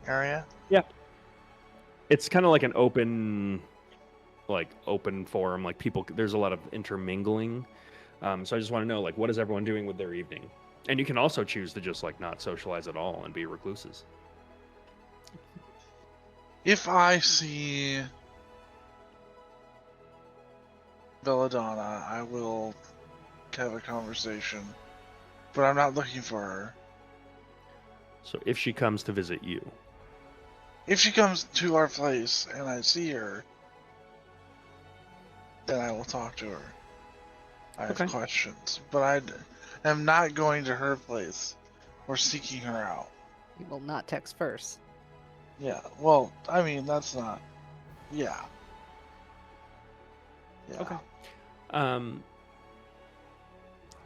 area? Yeah. It's kind of like an open forum. Like people, there's a lot of intermingling. So I just want to know, what is everyone doing with their evening? And you can also choose to just not socialize at all and be recluses. If I see Belladonna, I will have a conversation, but I'm not looking for her. So if she comes to visit you. If she comes to our place and I see her, then I will talk to her. I have questions, but I am not going to her place or seeking her out. You will not text first. Yeah, well, I mean, that's not... Yeah. Okay.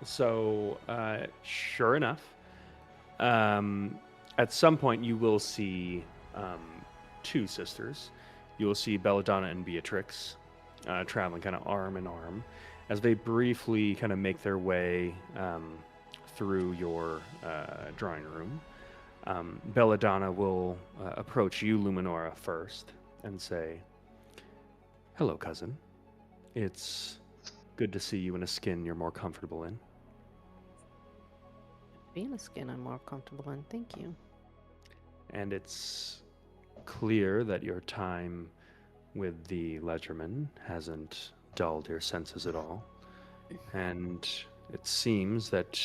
So, sure enough, at some point you will see two sisters. You will see Belladonna and Beatrix traveling kind of arm in arm as they briefly kind of make their way through your drawing room. Belladonna will approach you, Luminora, first and say, "Hello, cousin. It's good to see you in a skin you're more comfortable in." Being a skin I'm more comfortable in, thank you. And it's clear that your time with the Ledgerman hasn't dulled your senses at all. And it seems that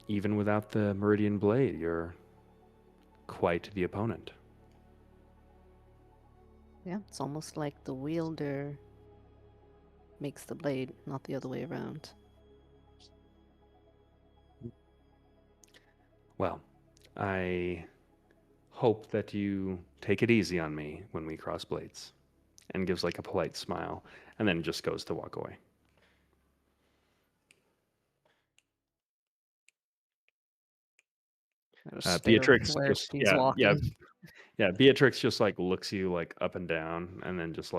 even without the Meridian Blade, you're quite the opponent. Yeah, it's almost like the wielder makes the blade, not the other way around. Well, I hope that you take it easy on me when we cross blades. And gives a polite smile, and then just goes to walk away. Beatrix just, Beatrix just looks you up and down, and then just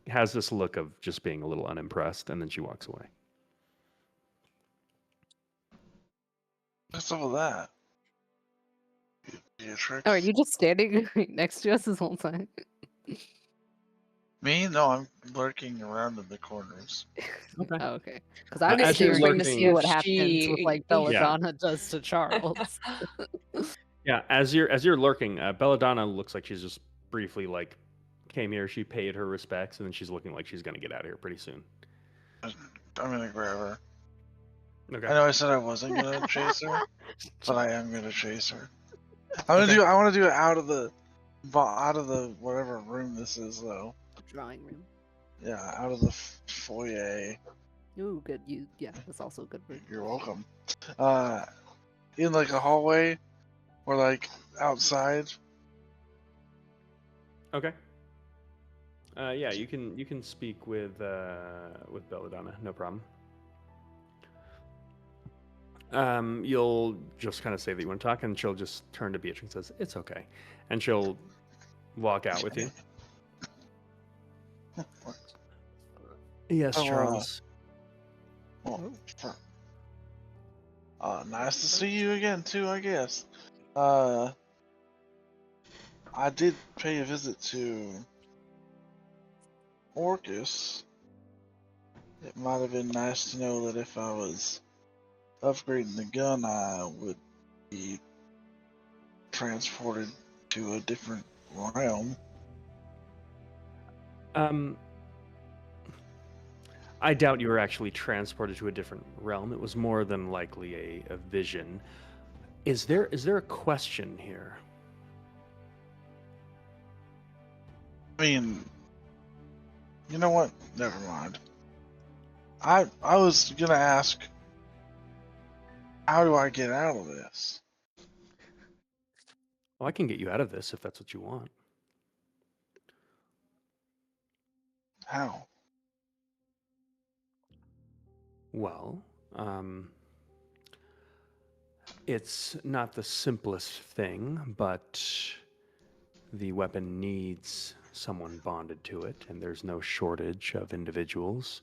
has this look of just being a little unimpressed, and then she walks away. What's up with that? Beatrix? Oh, are you just standing right next to us this whole time? Me? No, I'm lurking around in the corners. Okay. Oh, okay. Because I'm As just you're waiting to lurking- see what happens She- with Belladonna does to Charles. Yeah, as you're lurking, Belladonna looks like she's just briefly like came here. She paid her respects, and then she's looking like she's gonna get out of here pretty soon. I'm gonna grab her. Okay. I know I said I wasn't gonna chase her, but I am gonna chase her. I Okay. want to do it out of the whatever room this is though. Drawing room. Yeah, out of the foyer. Ooh, good. Yeah, that's also a good word. You're welcome. In like a hallway, or like outside. Okay. Yeah, you can speak with Belladonna, no problem. You'll just kind of say that you want to talk, and she'll just turn to Beatrix and says, "It's okay," and she'll walk out with you. Yes, Oh, Charles. Well, nice to see you again too, I guess. I did pay a visit to Orcus. It might have been nice to know that if I was upgrading the gun, I would be transported to a different realm. I doubt you were actually transported to a different realm. It was more than likely a vision. Is there a question here? I mean, you know what? Never mind. I was gonna ask, how do I get out of this? Well, I can get you out of this if that's what you want. How? Well, it's not the simplest thing, but the weapon needs someone bonded to it, and there's no shortage of individuals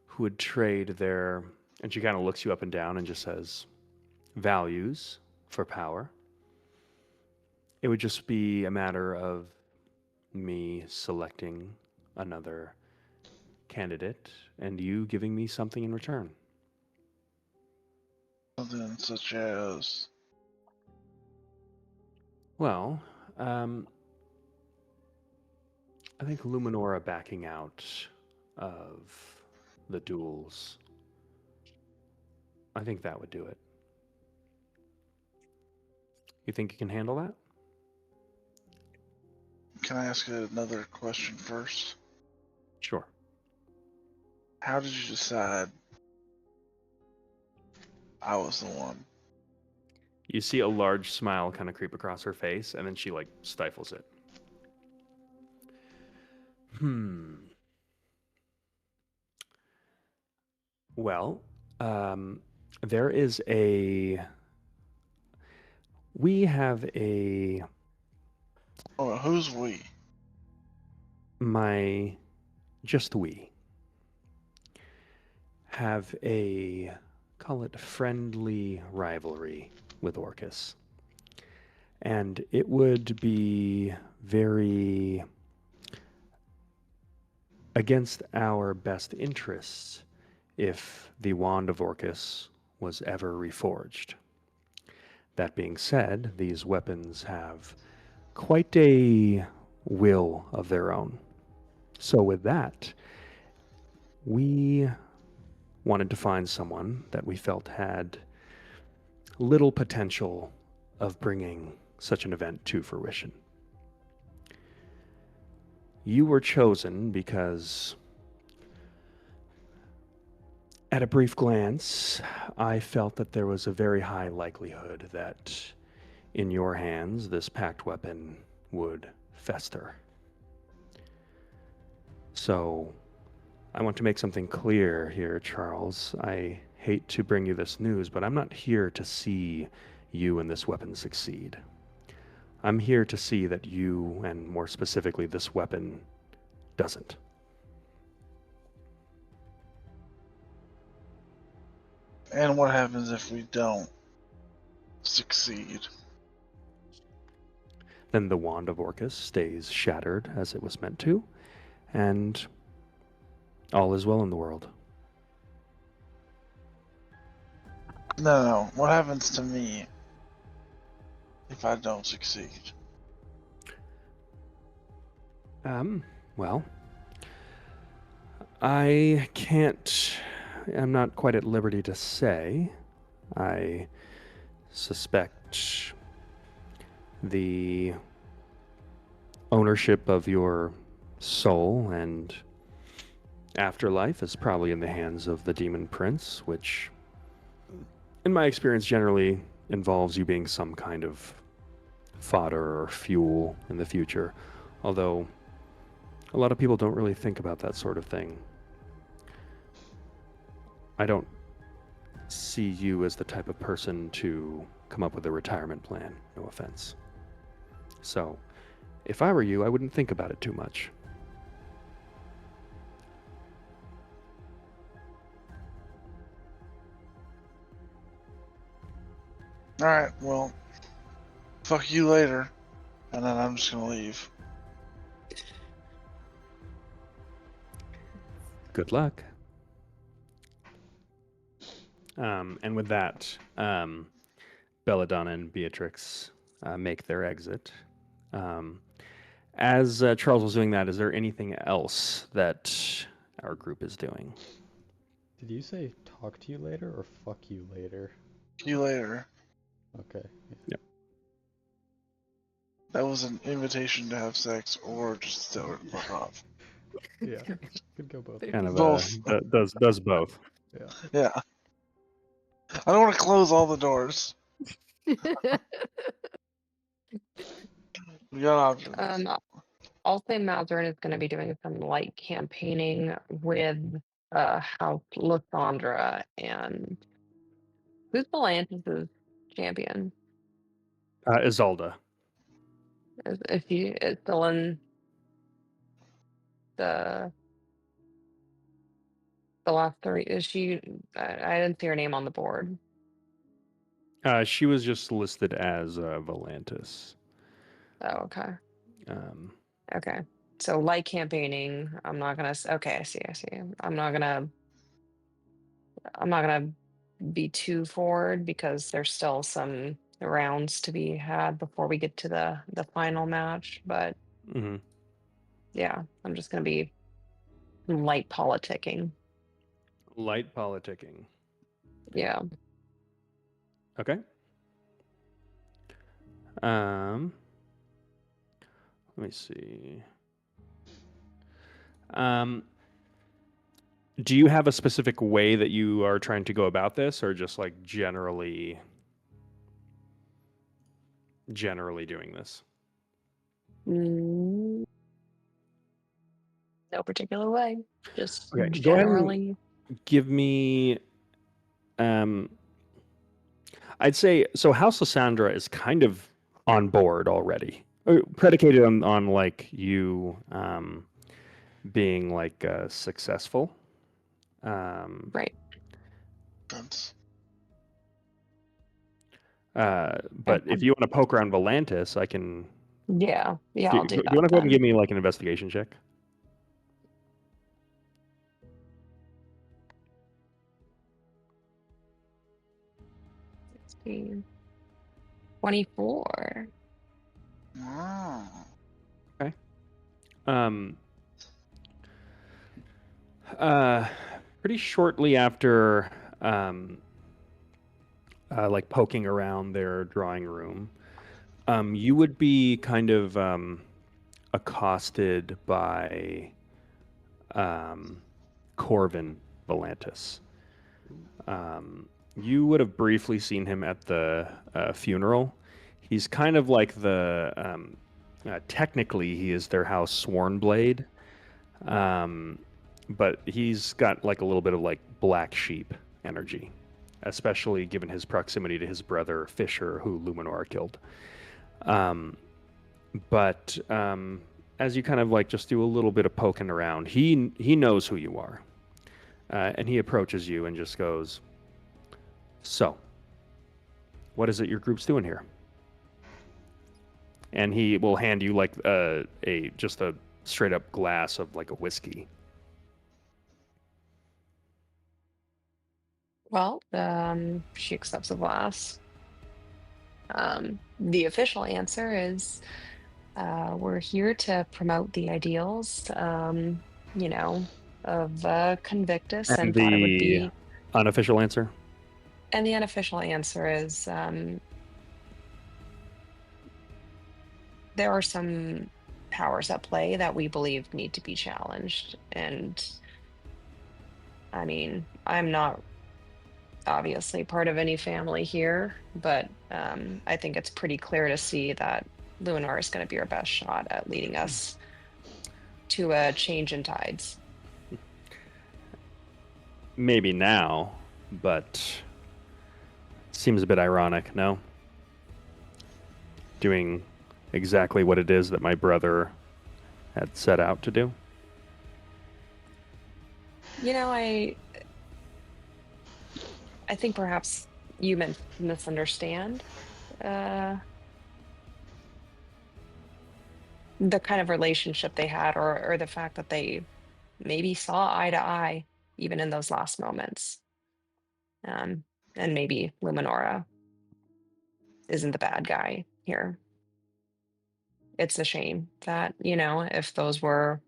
who would trade their, and she kind of looks you up and down and just says, values for power. It would just be a matter of me selecting another candidate and you giving me something in return. Something such as. Well, I think Luminora backing out of the duels, I think that would do it. You think you can handle that? Can I ask another question first? Sure. How did you decide I was the one? You see a large smile kind of creep across her face, and then she like stifles it. Well, there is we have Oh, who's we? just we have a, call it friendly rivalry with Orcus. And it would be very against our best interests if the Wand of Orcus was ever reforged. That being said, these weapons have quite a will of their own. So with that, we wanted to find someone that we felt had little potential of bringing such an event to fruition. You were chosen because, at a brief glance, I felt that there was a very high likelihood that in your hands this pact weapon would fester. So, I want to make something clear here, Charles. I hate to bring you this news, but I'm not here to see you and this weapon succeed. I'm here to see that you, and more specifically this weapon, doesn't. And what happens if we don't succeed? Then the Wand of Orcus stays shattered as it was meant to, and all is well in the world. No. What happens to me if I don't succeed. Well, I'm not quite at liberty to say. I suspect the ownership of your soul and afterlife is probably in the hands of the Demon Prince, which, in my experience, generally involves you being some kind of fodder or fuel in the future. Although, a lot of people don't really think about that sort of thing. I don't see you as the type of person to come up with a retirement plan, no offense. So, if I were you, I wouldn't think about it too much. Alright, well, fuck you later. And then I'm just gonna leave. Good luck. And with that, Belladonna and Beatrix make their exit. As Charles was doing that, is there anything else that our group is doing? Did you say talk to you later or fuck you later? See you later. Okay. Yep. That was an invitation to have sex or just to tell her to fuck off. Yeah. Could go both. Kind of Both. does both. Yeah. Yeah. I don't want to close all the doors. We got options. I'll say Mazarin is going to be doing some light campaigning with House Lysandra and who's Volantis' champion? Isolda. Is he is still in the last three? Is she? I didn't see her name on the board. She was just listed as Volantis. Oh, okay. Um, Okay. So light campaigning. I'm not gonna. Okay, I see. I'm not gonna be too forward because there's still some rounds to be had before we get to the final match. But mhm. yeah, I'm just gonna be light politicking. Light politicking. Yeah. Okay. Let me see. Do you have a specific way that you are trying to go about this, or just like generally doing this? No particular way. Just Okay, go ahead and generally. give me. I'd say so. House Lysandra is kind of on board already, predicated on like you being like successful. Right. That's- But if you want to poke around Volantis, I can. Yeah. Yeah, Do I'll do you that want to go ahead and give then. me like an investigation check? See. 24. Wow. Um, Pretty shortly after, like poking around their drawing room, you would be kind of accosted by Corvin Volantis. You would have briefly seen him at the funeral. He's kind of like the technically he is their house sworn blade, but he's got like a little bit of like black sheep energy, especially given his proximity to his brother Fisher, who Luminor killed. But as you kind of like just do a little bit of poking around, he knows who you are, and he approaches you and just goes, "So, what is it your group's doing here?" And he will hand you like a straight up glass of like a whiskey. Well, she accepts the glass. the official answer is we're here to promote the ideals, you know, of Convictus, And and thought it would the be. unofficial answer? And the unofficial answer is there are some powers at play that we believe need to be challenged. And I mean, I'm not obviously part of any family here, but I think it's pretty clear to see that Lunar is going to be our best shot at leading us to a change in tides. Maybe now, but seems a bit ironic, no? Doing exactly what it is that my brother had set out to do. You know, I think perhaps you misunderstand the kind of relationship they had, or the fact that they maybe saw eye to eye even in those last moments. And maybe Luminora isn't the bad guy here. It's a shame that, if those were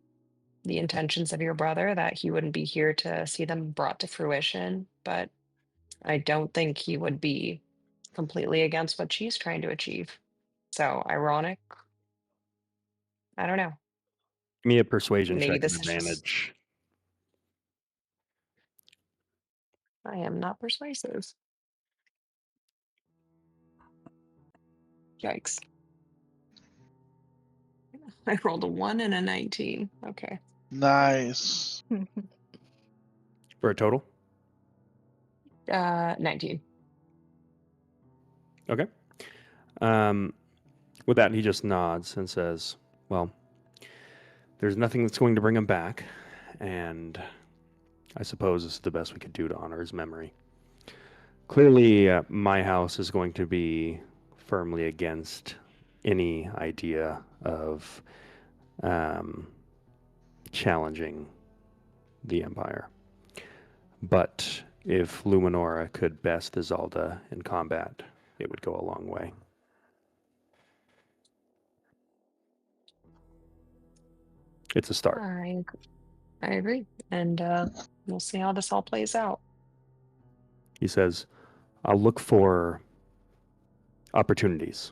the intentions of your brother, that he wouldn't be here to see them brought to fruition. But I don't think he would be completely against what she's trying to achieve. So ironic. I don't know. Give me a persuasion Maybe check with this is just, advantage. I am not persuasive. Yikes. I rolled a 1 and a 19. Okay. Nice. For a total? 19. Okay. With that, he just nods and says, well, there's nothing that's going to bring him back, and I suppose this is the best we could do to honor his memory. Clearly, my house is going to be firmly against any idea of challenging the Empire. But if Luminora could best Izalda in combat, it would go a long way. It's a start. I agree. And we'll see how this all plays out. He says, I'll look for opportunities.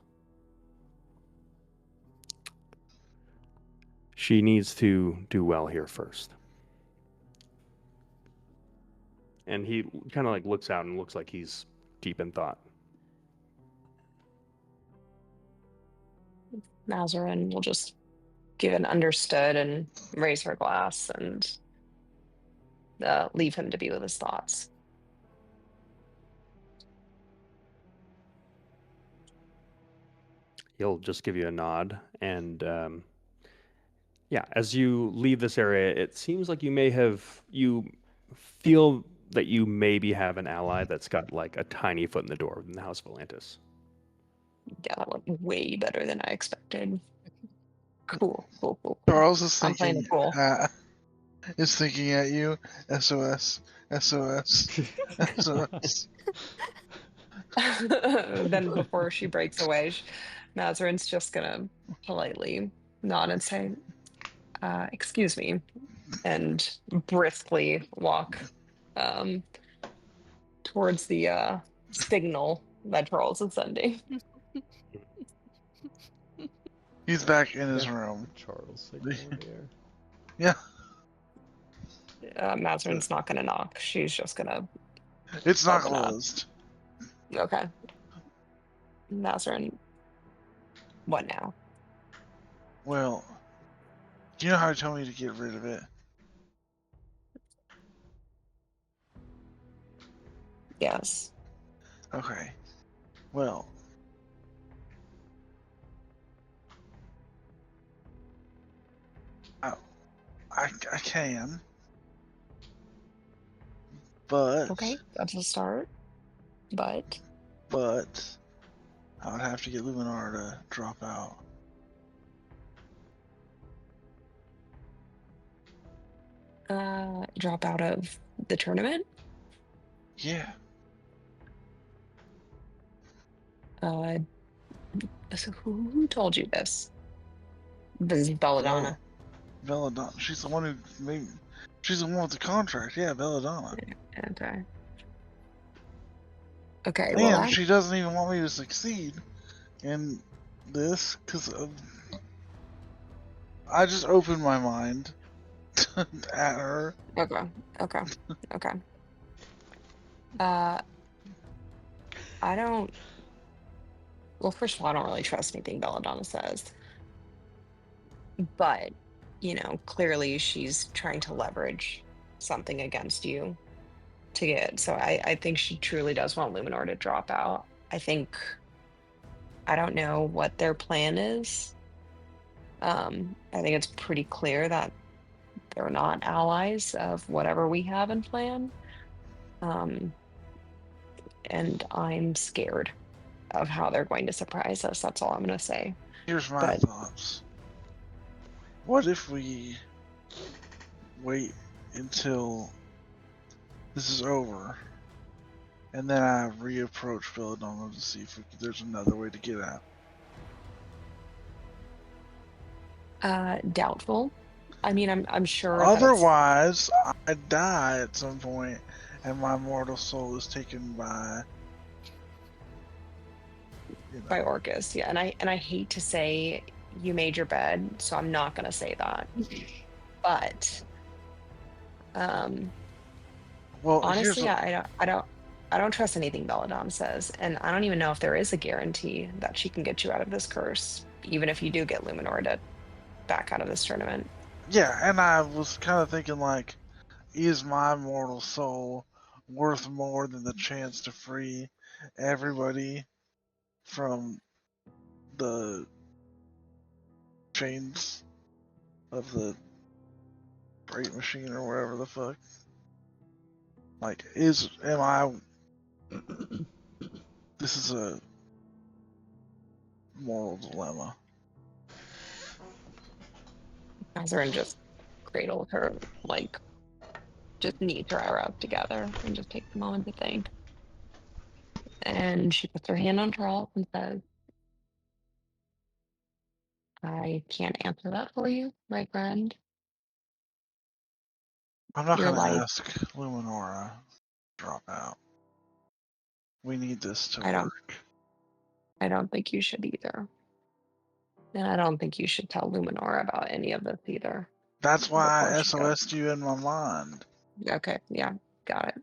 She needs to do well here first. And he kind of like looks out and looks like he's deep in thought. Mazarin will just give an understood and raise her glass and leave him to be with his thoughts. He'll just give you a nod. And yeah, as you leave this area, it seems like you feel that you maybe have an ally that's got like a tiny foot in the door in the House of Atlantis. Yeah, that went way better than I expected. Cool. Charles is I'm playing thinking. it cool. Is thinking at you. SOS. SOS. SOS. Then before she breaks away, Mazarin's just gonna politely nod and say, excuse me, and briskly walk towards the signal that Charles is sending. He's back in his room. Charles signal here. Yeah. Mazarin's not gonna knock. She's just gonna It's not open up. closed. Okay. Mazarin, what now? Well, do you know how to tell me to get rid of it? Yes. Okay. Well. I can. But. Okay, that's a start. But I would have to get Luminar to drop out. drop out of the tournament? Yeah. So who told you this? This is Belladonna. Belladonna. She's the one who made. She's the one with the contract. Yeah, Belladonna. Okay. Okay. Well, And she doesn't even want me to succeed in this because I just opened my mind at her. Okay. I don't. Well, first of all, I don't really trust anything Belladonna says. But, clearly she's trying to leverage something against you to get. So I think she truly does want Luminor to drop out. I don't know what their plan is. I think it's pretty clear that they're not allies of whatever we have in plan. And I'm scared of how they're going to surprise us. That's all I'm going to say. Here's my But- thoughts. What if we wait until this is over, and then I reapproach Belladonna to see if there's another way to get out? Doubtful. I mean, I'm sure. that it's- Otherwise, I die at some point, and my mortal soul is taken by. by Orcus, yeah, and I hate to say you made your bed, so I'm not gonna say that. But Well, honestly, I don't trust anything Belladonna says, and I don't even know if there is a guarantee that she can get you out of this curse, even if you do get Luminor to back out of this tournament. yeah, and I was kind of thinking like, is my mortal soul worth more than the chance to free everybody from the chains of the Great Machine or whatever the fuck? Like, am I? This is a moral dilemma. Mazarin just cradled her, like, just knees her up together and just takes a moment to think. And she puts her hand on Charles and says, I can't answer that for you, my friend. I'm not Your gonna life- ask Luminora to drop out. We need this to I don't- work. I don't think you should either. And I don't think you should tell Luminor about any of this either. That's why I Before she goes. SOS'd you in my mind. Okay, yeah, got it.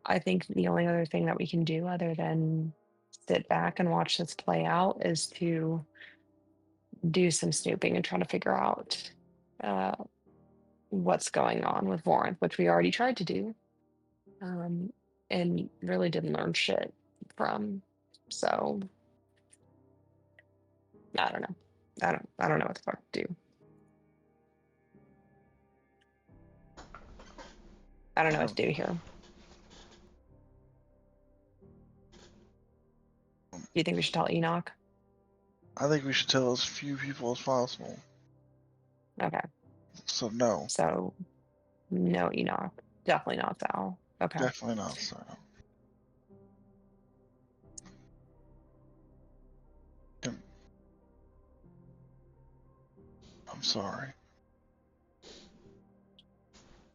I think the only other thing that we can do other than sit back and watch this play out is to do some snooping and try to figure out what's going on with Vorinth, which we already tried to do, and really didn't learn shit from. So I don't know. I don't know what the fuck to do. I don't know what to do here. Do you think we should tell Enoch? I think we should tell as few people as possible. Okay, So no, so no Enoch. Definitely not Val. Okay. definitely not. So I'm sorry.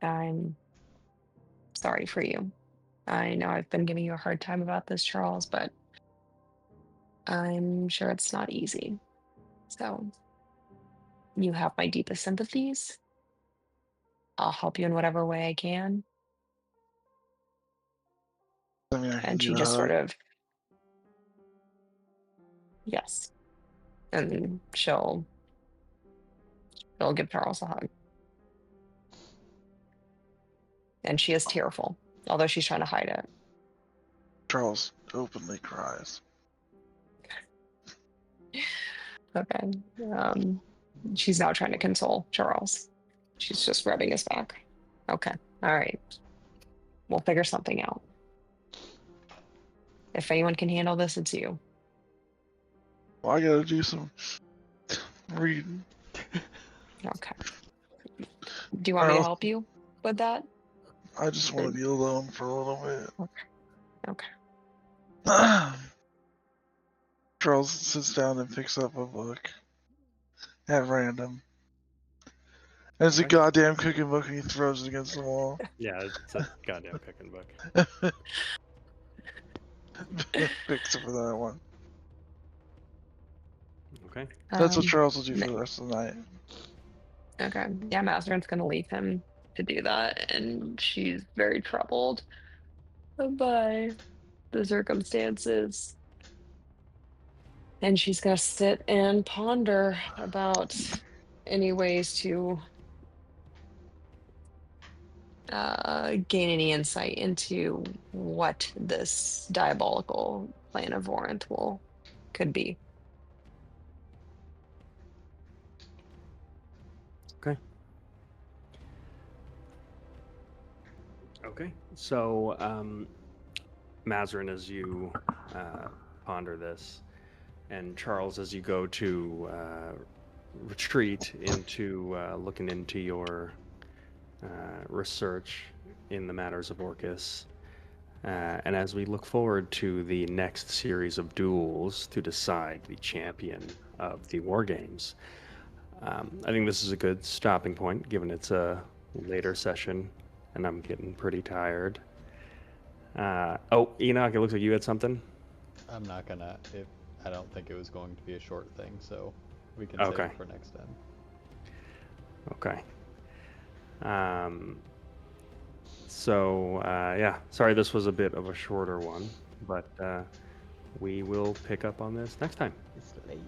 I'm sorry for you. I know I've been giving you a hard time about this, Charles, but I'm sure it's not easy. So you have my deepest sympathies. I'll help you in whatever way I can. I mean, I can And give she you a just sort hug. of, yes. And she'll give Charles a hug. And she is tearful, although she's trying to hide it. Charles openly cries. Okay. She's now trying to console Charles. She's just rubbing his back. Okay. All right. We'll figure something out. If anyone can handle this, it's you. Well, I gotta do some reading. Okay. Do you want me to Charles. help you with that? I just want to be alone for a little bit. Okay. Charles sits down and picks up a book at random. And it's a Okay. goddamn cooking book, and he throws it against the wall. Yeah, it's a goddamn cooking book. Picks up for that one. Okay. That's what Um, Charles will do for the rest of the night. Okay. Yeah, Mazerin's gonna leave him to do that, and she's very troubled by the circumstances. And she's gonna sit and ponder about any ways to gain any insight into what this diabolical plan of Vorinth could be. Okay. Okay. So, Mazarin, as you ponder this, and Charles, as you go to retreat into looking into your research in the matters of Orcus, and as we look forward to the next series of duels to decide the champion of the War Games, I think this is a good stopping point, given it's a later session, and I'm getting pretty tired. Oh, Enoch, it looks like you had something. I'm not gonna. I don't think it was going to be a short thing, so we can Okay. save it for next time. Okay. So, yeah, sorry this was a bit of a shorter one, but we will pick up on this next time. It's late.